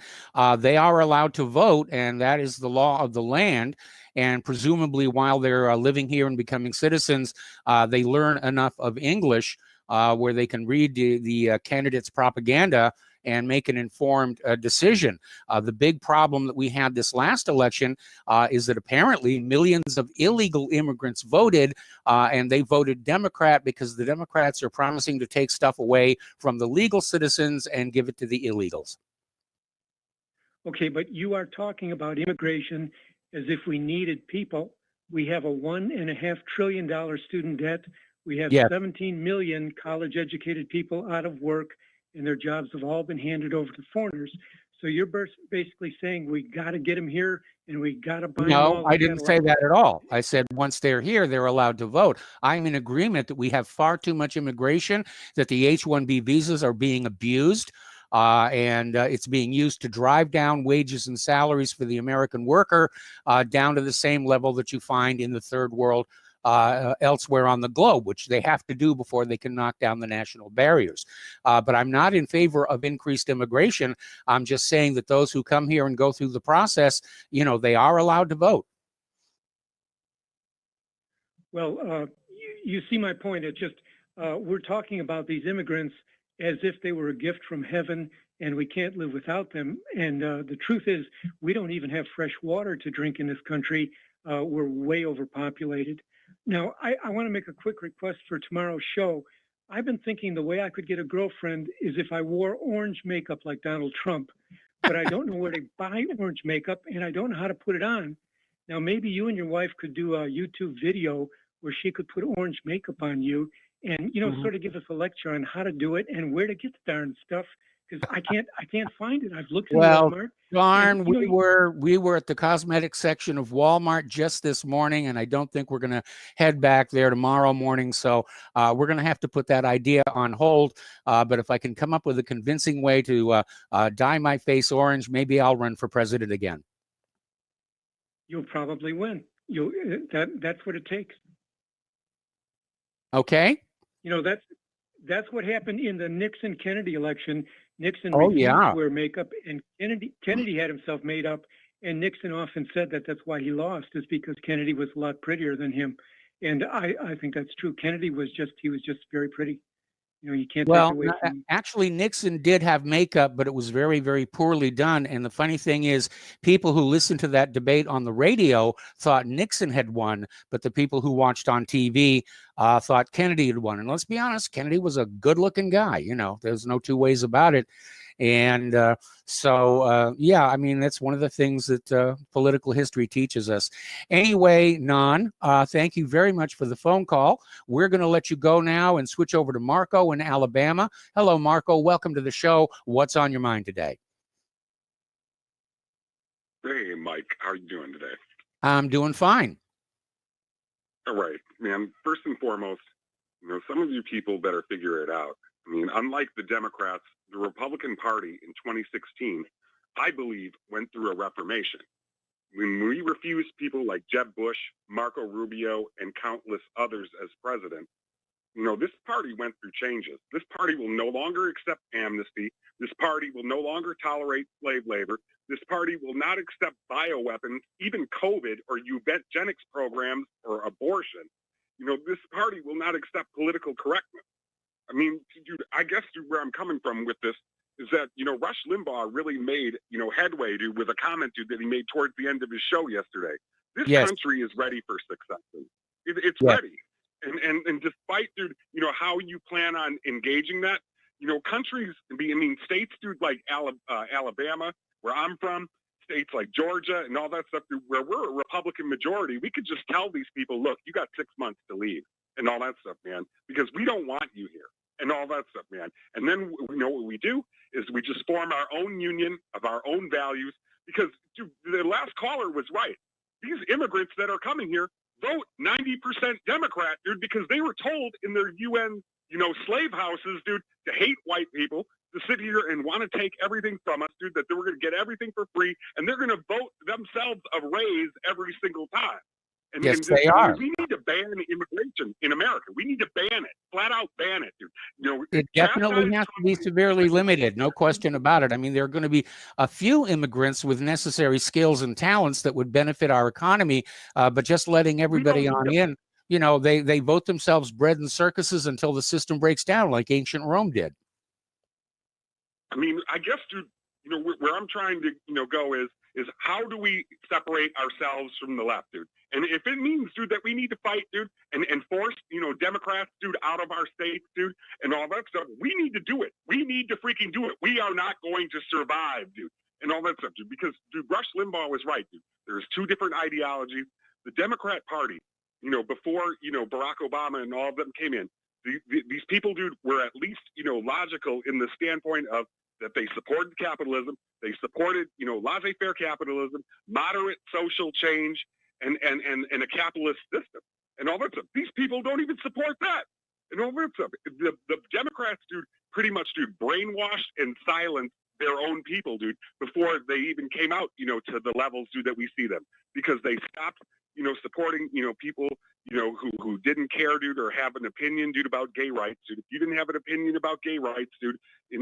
they are allowed to vote, and that is the law of the land. And presumably, while they're living here and becoming citizens, they learn enough of English where they can read the candidate's propaganda and make an informed decision. The big problem that we had this last election is that apparently millions of illegal immigrants voted, and they voted Democrat because the Democrats are promising to take stuff away from the legal citizens and give it to the illegals. Okay, but you are talking about immigration as if we needed people. We have a $1.5 trillion student debt. We have 17 million college-educated people out of work, and their jobs have all been handed over to foreigners. So you're basically saying we got to get them here and we got to buy them all. No, I didn't say that at all. I said once they're here, they're allowed to vote. I'm in agreement that we have far too much immigration, that the H-1B visas are being abused, and it's being used to drive down wages and salaries for the American worker down to the same level that you find in the third world elsewhere on the globe, which they have to do before they can knock down the national barriers. But I'm not in favor of increased immigration. I'm just saying that those who come here and go through the process, you know, they are allowed to vote. Well, you see my point. It's just we're talking about these immigrants as if they were a gift from heaven and we can't live without them. And the truth is, we don't even have fresh water to drink in this country. We're way overpopulated. Now, I want to make a quick request for tomorrow's show. I've been thinking the way I could get a girlfriend is if I wore orange makeup like Donald Trump, but I don't know where to buy orange makeup and I don't know how to put it on. Now, maybe you and your wife could do a YouTube video where she could put orange makeup on you and, you know, sort of give us a lecture on how to do it and where to get the darn stuff. Because I can't find it. I've looked in Walmart. Darn, we were at the cosmetic section of Walmart just this morning, and I don't think we're going to head back there tomorrow morning. So we're going to have to put that idea on hold. But if I can come up with a convincing way to dye my face orange, maybe I'll run for president again. You'll probably win. That's what it takes. Okay. You know, that's what happened in the Nixon-Kennedy election. Nixon refused to wear makeup, and Kennedy had himself made up, and Nixon often said that that's why he lost, is because Kennedy was a lot prettier than him. And I think that's true. Kennedy was just very pretty. You can't take Well, away from. actually, Nixon did have makeup, but it was very, very poorly done. And the funny thing is, people who listened to that debate on the radio thought Nixon had won, but the people who watched on TV thought Kennedy had won. And let's be honest, Kennedy was a good-looking guy. There's no two ways about it. And yeah, I mean, that's one of the things that political history teaches us. Anyway, Nan, thank you very much for the phone call. We're going to let you go now and switch over to Marco in Alabama. Hello, Marco. Welcome to the show. What's on your mind today? Hey, Mike. How are you doing today? I'm doing fine. All right, man. First and foremost, some of you people better figure it out. I mean, unlike the Democrats, the Republican Party in 2016, I believe, went through a reformation. When we refused people like Jeb Bush, Marco Rubio, and countless others as president, this party went through changes. This party will no longer accept amnesty. This party will no longer tolerate slave labor. This party will not accept bioweapons, even COVID or eugenics programs or abortion. This party will not accept political correctness. I mean, dude, I guess where I'm coming from with this is that, Rush Limbaugh really made, headway, dude, with a comment, dude, that he made towards the end of his show yesterday. This country is ready for success. It's ready. And despite, dude, how you plan on engaging that, countries, states, dude, like Alabama, where I'm from, states like Georgia and all that stuff, dude, where we're a Republican majority, we could just tell these people, look, you got 6 months to leave and all that stuff, man, because we don't want you here and all that stuff, man. And then, what we do is we just form our own union of our own values because, dude, the last caller was right. These immigrants that are coming here vote 90% Democrat, dude, because they were told in their UN, slave houses, dude, to hate white people, to sit here and want to take everything from us, dude, that they were going to get everything for free, and they're going to vote themselves a raise every single time. And, yes, they are. We need to ban immigration in America. We need to ban it, flat out ban it, dude. It definitely has to be severely limited, no question about it. I mean, there are going to be a few immigrants with necessary skills and talents that would benefit our economy, but just letting everybody on in, they vote themselves bread and circuses until the system breaks down like ancient Rome did. I mean, I guess, dude, where I'm trying to, go is how do we separate ourselves from the left, dude? And if it means, dude, that we need to fight, dude, and force, Democrats, dude, out of our states, dude, and all that stuff, we need to do it. We need to freaking do it. We are not going to survive, dude, and all that stuff, dude, because, dude, Rush Limbaugh was right, dude. There's two different ideologies. The Democrat Party, before, Barack Obama and all of them came in, these people, dude, were at least, logical in the standpoint of that they supported capitalism, they supported, laissez-faire capitalism, moderate social change, and a capitalist system, and all that stuff. These people don't even support that, and all that stuff. The Democrats, dude, pretty much, dude, brainwashed and silenced their own people, dude, before they even came out, to the levels, dude, that we see them, because they stopped, supporting, people, who didn't care, dude, or have an opinion, dude, about gay rights, dude. If you didn't have an opinion about gay rights, dude,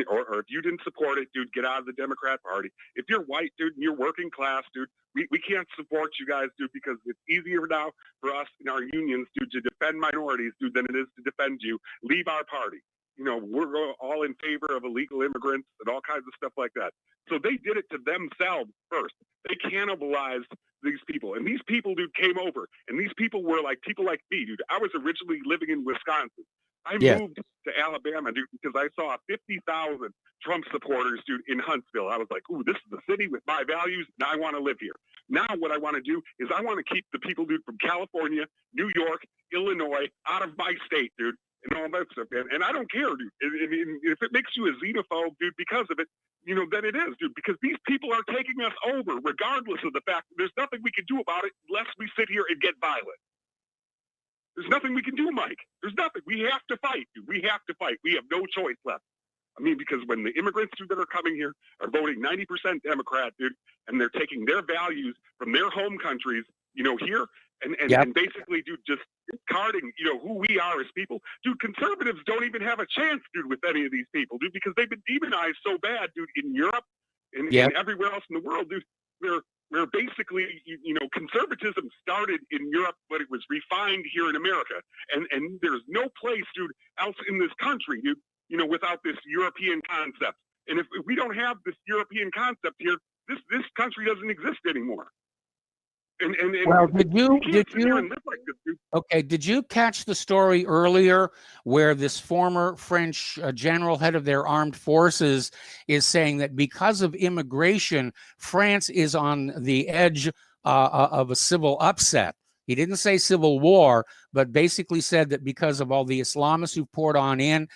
or if you didn't support it, dude, get out of the Democrat Party. If you're white, dude, and you're working class, dude, we can't support you guys, dude, because it's easier now for us in our unions, dude, to defend minorities, dude, than it is to defend you. Leave our party. We're all in favor of illegal immigrants and all kinds of stuff like that. So they did it to themselves first. They cannibalized these people. And these people, dude, came over. And these people were like people like me, dude. I was originally living in Wisconsin. I moved to Alabama, dude, because I saw 50,000 Trump supporters, dude, in Huntsville. I was like, ooh, this is the city with my values, and I want to live here. Now what I want to do is I want to keep the people, dude, from California, New York, Illinois, out of my state, dude, and all that stuff, man. And I don't care, dude. If it makes you a xenophobe, dude, because of it, then it is, dude, because these people are taking us over, regardless of the fact that there's nothing we can do about it unless we sit here and get violent. There's nothing we can do, Mike. There's nothing. We have to fight, dude. We have to fight. We have no choice left. I mean, because when the immigrants, dude, that are coming here are voting 90% Democrat, dude, and they're taking their values from their home countries, here, and basically, dude, just discarding, who we are as people. Dude, conservatives don't even have a chance, dude, with any of these people, dude, because they've been demonized so bad, dude, in Europe and everywhere else in the world, dude, where where basically, conservatism started in Europe, but it was refined here in America. And there's no place, dude, else in this country, dude, without this European concept. And if we don't have this European concept here, this country doesn't exist anymore. And Well, did you live like this, dude. Okay, did you catch the story earlier where this former French general, head of their armed forces, is saying that because of immigration, France is on the edge of a civil upset? He didn't say civil war, but basically said that because of all the Islamists who poured on in,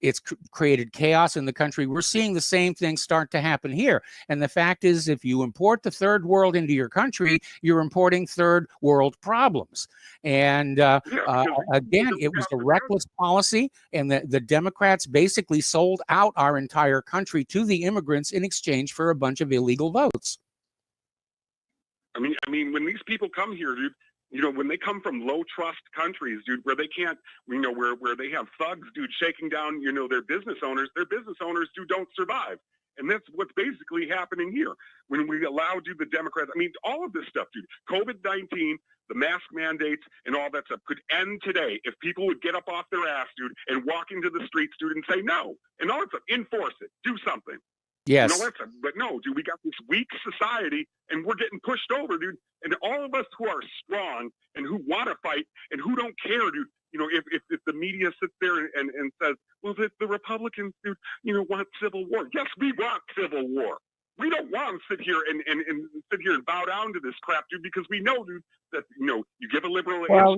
it's created chaos in the country. We're seeing the same thing start to happen here. And the fact is, if you import the third world into your country, you're importing third world problems. And again, it was a reckless policy, and the Democrats basically sold out our entire country to the immigrants in exchange for a bunch of illegal votes. I mean, when these people come here, dude, when they come from low trust countries, dude, where they can't, where they have thugs, dude, shaking down, their business owners, dude, don't survive. And that's what's basically happening here. When we allow, dude, the Democrats, all of this stuff, dude, COVID-19, the mask mandates and all that stuff could end today if people would get up off their ass, dude, and walk into the streets, dude, and say no. And all that stuff, enforce it, do something. Yes. But no, dude, we got this weak society and we're getting pushed over, dude. And all of us who are strong and who want to fight and who don't care, dude, if the media sits there and says, well, the Republicans, dude, want civil war. Yes, we want civil war. We don't want to sit here and bow down to this crap, dude, because we know, dude, that, you give a liberal. Well,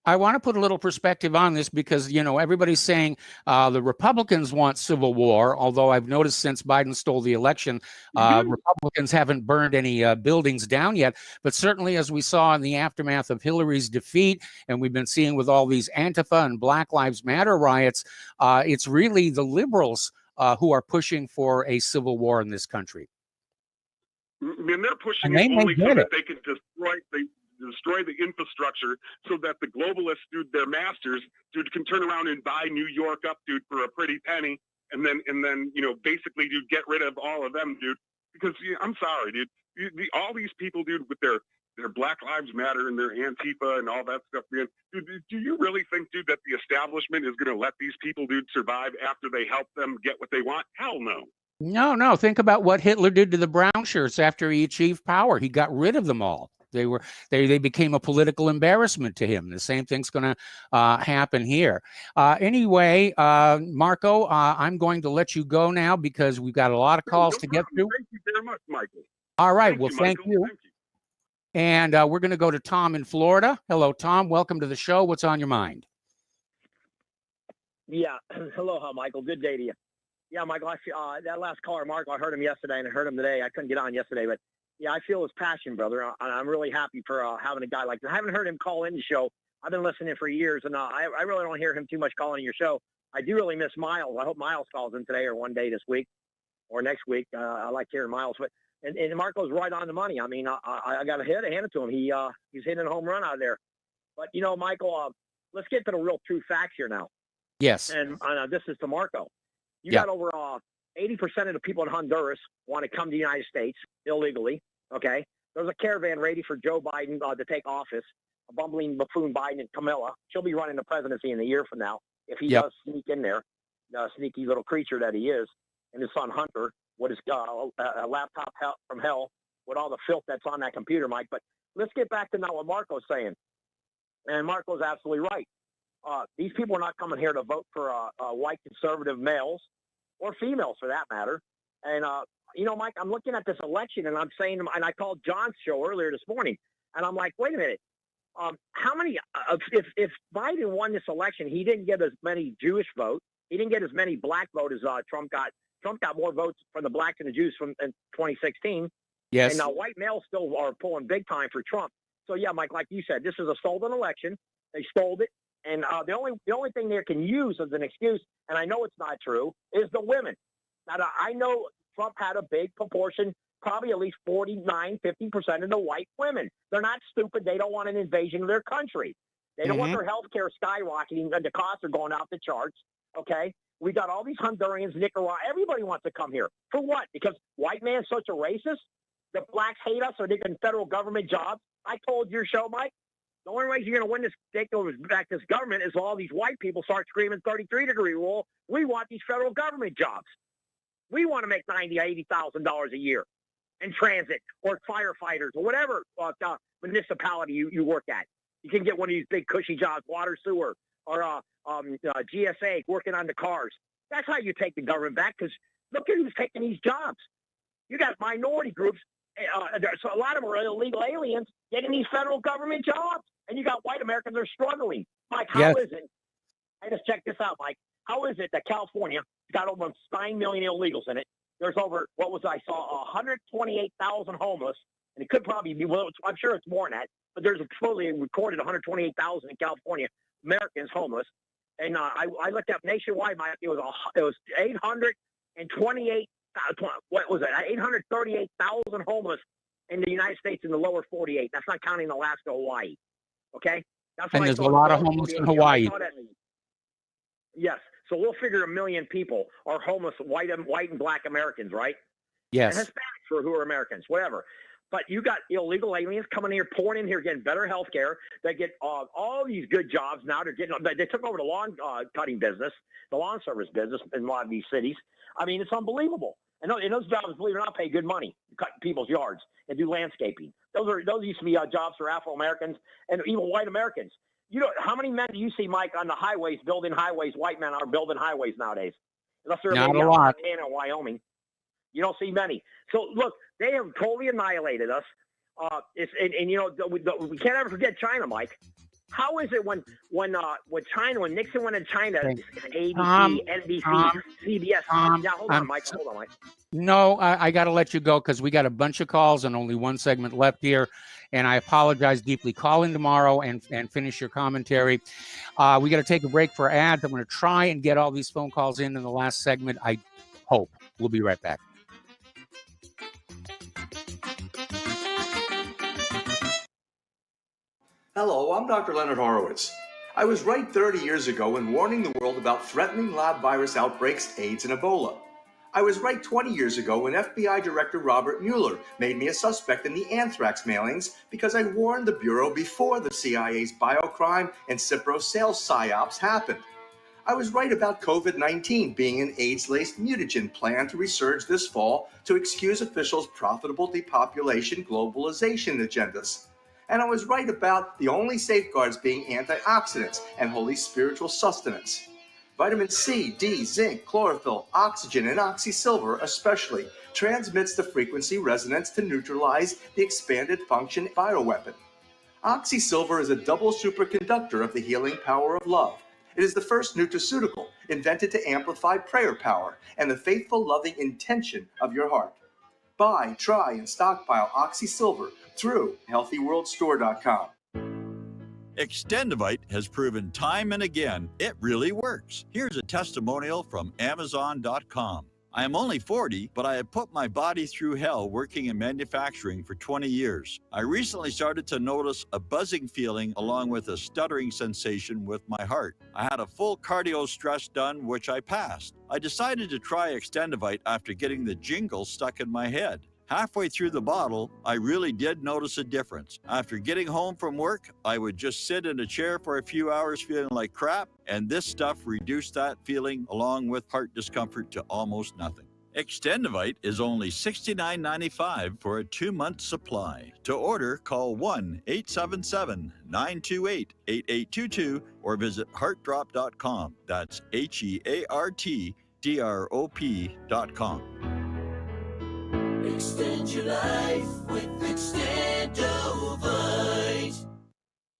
I want to put a little perspective on this because, everybody's saying the Republicans want civil war, although I've noticed since Biden stole the election, Republicans haven't burned any buildings down yet. But certainly, as we saw in the aftermath of Hillary's defeat, and we've been seeing with all these Antifa and Black Lives Matter riots, it's really the liberals who are pushing for a civil war in this country. And they're pushing it only so that they can destroy the infrastructure so that the globalists, dude, their masters, dude, can turn around and buy New York up, dude, for a pretty penny. And then, basically, dude, get rid of all of them, dude. Because I'm sorry, dude, all these people, dude, with their Black Lives Matter and their Antifa and all that stuff, man, dude, do you really think, dude, that the establishment is going to let these people, dude, survive after they help them get what they want? Hell no. No. Think about what Hitler did to the brown shirts after he achieved power. He got rid of them all. They became a political embarrassment to him. The same thing's going to happen here. Anyway, Marco, I'm going to let you go now because we've got a lot of calls to get through. Thank you very much, Michael. All right. Thank you. And we're going to go to Tom in Florida. Hello, Tom. Welcome to the show. What's on your mind? Yeah. Hello, Michael. Good day to you. Yeah, Michael, that last caller, Marco, I heard him yesterday and I heard him today. I couldn't get on yesterday, but yeah, I feel his passion, brother. I'm really happy for having a guy like that. I haven't heard him call in the show. I've been listening for years, and I really don't hear him too much calling in your show. I do really miss Miles. I hope Miles calls in today or one day this week or next week. I like hearing Miles. But and Marco's right on the money. I mean, I got to hand it to him. He's hitting a home run out there. But, Michael, let's get to the real true facts here now. Yes. And this is to Marco. You got over 80% of the people in Honduras want to come to the United States illegally. Okay, there's a caravan ready for Joe Biden to take office. A bumbling buffoon Biden and Camilla. She'll be running the presidency in a year from now if he does sneak in there, the sneaky little creature that he is. And his son Hunter, with his a laptop from hell, with all the filth that's on that computer, Mike. But let's get back to now what Marco's saying. And Marco's absolutely right. These people are not coming here to vote for white conservative males or females, for that matter. And Mike, I'm looking at this election, and I'm saying, and I called John's show earlier this morning, and I'm like, wait a minute, how many? If Biden won this election, he didn't get as many Jewish votes. He didn't get as many black votes as Trump got. Trump got more votes from the blacks and the Jews in 2016. Yes. And white males still are pulling big time for Trump. So yeah, Mike, like you said, this is a stolen election. They stole it, and the only thing they can use as an excuse, and I know it's not true, is the women. Now I know Trump had a big proportion, probably at least 49, 50% of the white women. They're not stupid. They don't want an invasion of their country. They don't want their health care skyrocketing and the costs are going out the charts. Okay? We got all these Hondurans, Nicaragua. Everybody wants to come here. For what? Because white man's such a racist? The blacks hate us, or they get federal government jobs. I told your show, Mike, the only way you're going to win this, take over back this government, is all these white people start screaming 33-degree rule. We want these federal government jobs. We want to make $90,000, $80,000 a year in transit or firefighters or whatever municipality you work at. You can get one of these big cushy jobs, water, sewer, or GSA, working on the cars. That's how you take the government back, because look at who's taking these jobs. You got minority groups. So a lot of them are illegal aliens getting these federal government jobs. And you got white Americans that are struggling. Mike, how is it? I just checked this out, Mike. How is it that California got over 9 million illegals in it? There's over, I saw 128,000 homeless, and it could probably be, well, I'm sure it's more than that, but there's supposedly recorded 128,000 in California, Americans homeless. And I looked up nationwide, Mike, it was 828, what was it, 838,000 homeless in the United States in the lower 48. That's not counting Alaska, Hawaii. Okay? That's And there's a lot of homeless in Hawaii. Yes. So we'll figure 1 million people are homeless, white and black Americans, right? Yes. And Hispanics who are Americans, whatever. But you got illegal aliens coming in here, pouring in here, getting better health care. They get all these good jobs now. They took over the lawn cutting business, the lawn service business in a lot of these cities. I mean, it's unbelievable. And those jobs, believe it or not, pay good money to cut people's yards and do landscaping. Those used to be jobs for Afro-Americans and even white Americans. You know, how many men do you see, Mike, on the highways, building highways? White men are building highways nowadays. Unless they're Not maybe a out lot. in Montana or Wyoming. You don't see many. So, look, they have totally annihilated us. We can't ever forget China, Mike. How is it when Nixon went in China, ABC, NBC, CBS? Hold on, Mike. No, I got to let you go because we got a bunch of calls and only one segment left here. And I apologize deeply. Call in tomorrow and finish your commentary. We got to take a break for ads. I'm going to try and get all these phone calls in the last segment. I hope. We'll be right back. Hello, I'm Dr. Leonard Horowitz. I was right 30 years ago in warning the world about threatening lab virus outbreaks, AIDS, and Ebola. I was right 20 years ago when FBI Director Robert Mueller made me a suspect in the anthrax mailings because I warned the Bureau before the CIA's biocrime and Cipro sales psyops happened. I was right about COVID-19 being an AIDS-laced mutagen planned to resurge this fall to excuse officials' profitable depopulation globalization agendas. And I was right about the only safeguards being antioxidants and holy spiritual sustenance. Vitamin C, D, zinc, chlorophyll, oxygen, and oxysilver especially transmits the frequency resonance to neutralize the expanded function bioweapon. Oxysilver is a double superconductor of the healing power of love. It is the first nutraceutical invented to amplify prayer power and the faithful, loving intention of your heart. Buy, try, and stockpile Oxysilver through HealthyWorldStore.com. Extendivite has proven time and again it really works. Here's a testimonial from Amazon.com. I am only 40, but I have put my body through hell working in manufacturing for 20 years. I recently started to notice a buzzing feeling along with a stuttering sensation with my heart. I had a full cardio stress done, which I passed. I decided to try Extendivite after getting the jingle stuck in my head. Halfway through the bottle, I really did notice a difference. After getting home from work, I would just sit in a chair for a few hours feeling like crap, and this stuff reduced that feeling along with heart discomfort to almost nothing. Extendivite is only $69.95 for a 2-month supply. To order, call 1-877-928-8822 or visit heartdrop.com. That's HEARTDROP.com. Extend your life with Extendovite.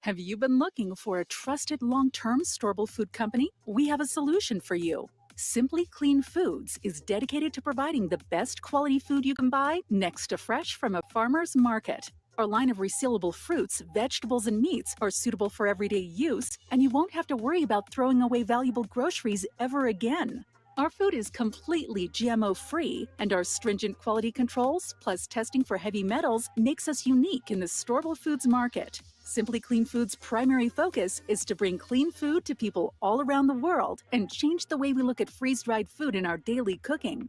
Have you been looking for a trusted long-term storable food company? We have a solution for you. Simply Clean Foods is dedicated to providing the best quality food you can buy next to fresh from a farmer's market. Our line of resealable fruits, vegetables, and meats are suitable for everyday use, and you won't have to worry about throwing away valuable groceries ever again. Our food is completely GMO-free, and our stringent quality controls, plus testing for heavy metals, makes us unique in the storable foods market. Simply Clean Foods' primary focus is to bring clean food to people all around the world and change the way we look at freeze-dried food in our daily cooking.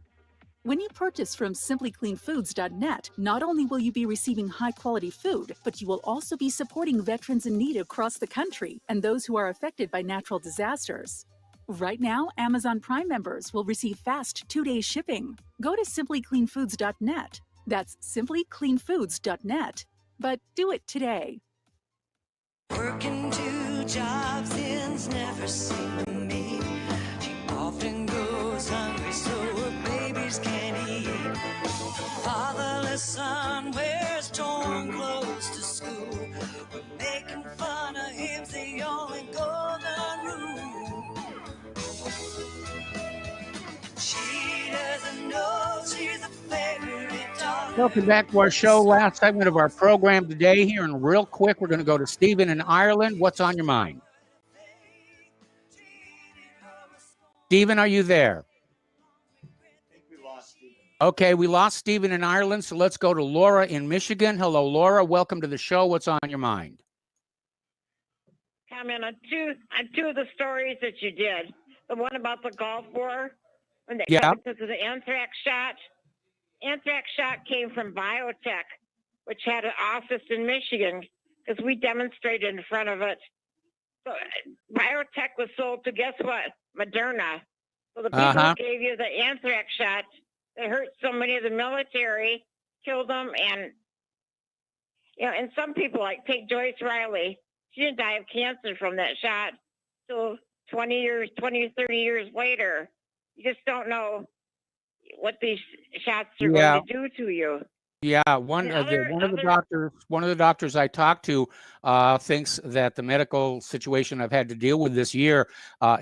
When you purchase from simplycleanfoods.net, not only will you be receiving high-quality food, but you will also be supporting veterans in need across the country and those who are affected by natural disasters. Right now, Amazon Prime members will receive fast 2-day shipping. Go to simplycleanfoods.net. That's simplycleanfoods.net. But do it today. Working 2 jobs ends never seem to meet. She often goes hungry, so her babies can't eat. Fatherless son wears torn clothes to school. We're making fun of him's the only golden rule. She doesn't know she's a favorite daughter. Welcome back to our show. Last segment of our program today here. And real quick, we're going to go to Stephen in Ireland. What's on your mind? Stephen, are you there? Okay, we lost Stephen in Ireland, so let's go to Laura in Michigan. Hello, Laura. Welcome to the show. What's on your mind? Comment on two of the stories that you did. The one about the Gulf War, when they because of the anthrax shot. Anthrax shot came from biotech, which had an office in Michigan, because we demonstrated in front of it. So biotech was sold to, guess what? Moderna. So the people who gave you the anthrax shot, they hurt so many of the military, killed them, and and some people, like take Joyce Riley, she didn't die of cancer from that shot. So 20 or 30 years later, you just don't know what these shots are going to do to you. Yeah, one of the doctors I talked to thinks that the medical situation I've had to deal with this year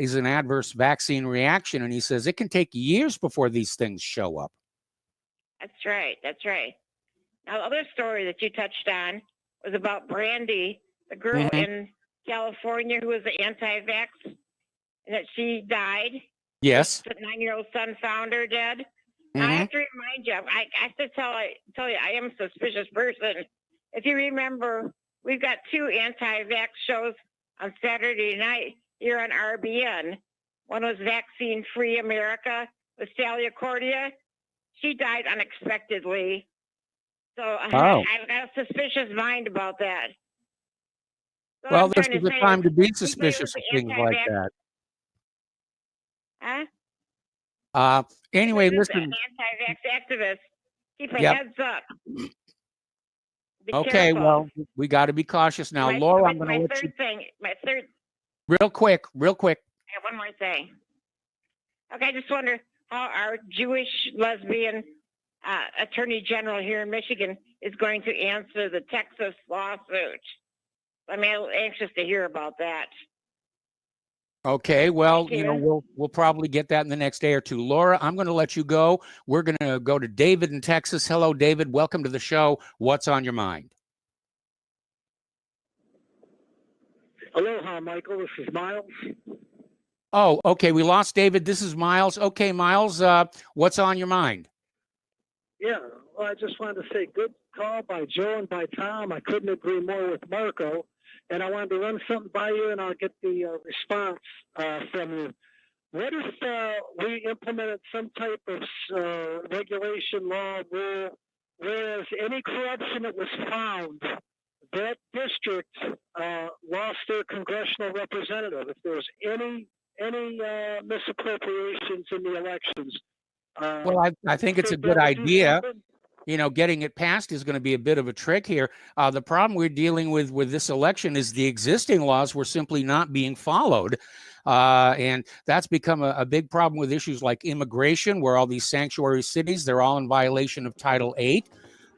is an adverse vaccine reaction, and he says it can take years before these things show up. That's right. That's right. Now, the other story that you touched on was about Brandi, the girl in California who was anti-vax, and that she died. Yes. The 9-year-old son found her dead. I have to remind you, I have to tell you, I am a suspicious person. If you remember, we've got 2 anti-vax shows on Saturday night here on RBN. One was Vaccine Free America with Sally Accordia. She died unexpectedly. So I've got a suspicious mind about that. So well, this is the time to be suspicious of things like that. Huh? Anyway, listen. Anti-vax activists, keep your heads up. Be okay, careful. well, we got to be cautious now. Laura, I'm going to let you... My third... Real quick. I have one more thing. Okay, I just wonder how our Jewish lesbian attorney general here in Michigan is going to answer the Texas lawsuit. I'm anxious to hear about that. Okay, well, we'll probably get that in the next day or two. Laura, I'm going to let you go. We're going to go to David in Texas. Hello, David. Welcome to the show. What's on your mind? Aloha, Michael. This is Miles. Oh, okay. We lost David. This is Miles. Okay, Miles, what's on your mind? Yeah, well, I just wanted to say good call by Joe and by Tom. I couldn't agree more with Marco. And I wanted to run something by you, and I'll get the response from you. What if we implemented some type of regulation, law, rule, whereas any corruption that was found, that district lost their congressional representative? If there was any misappropriations in the elections. Well, I think it's a good idea. Getting it passed is going to be a bit of a trick here. The problem we're dealing with this election is the existing laws were simply not being followed. And that's become a big problem with issues like immigration, where all these sanctuary cities, they're all in violation of Title VIII.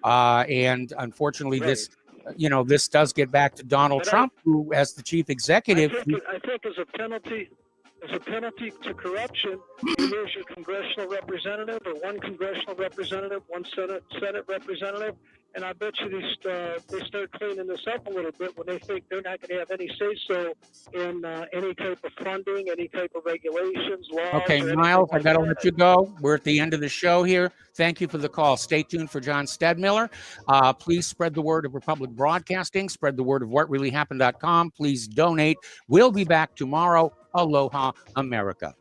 And unfortunately, this does get back to Donald Trump, who, as the chief executive. I think as a penalty to corruption, here's your congressional representative, or one congressional representative, one Senate representative, and I bet you they start cleaning this up a little bit when they think they're not going to have any say-so in any type of funding, any type of regulations, laws. Okay, Miles, I got to let you go. We're at the end of the show here. Thank you for the call. Stay tuned for John Stedmiller. Please spread the word of Republic Broadcasting. Spread the word of whatreallyhappened.com. Please donate. We'll be back tomorrow. Aloha, America.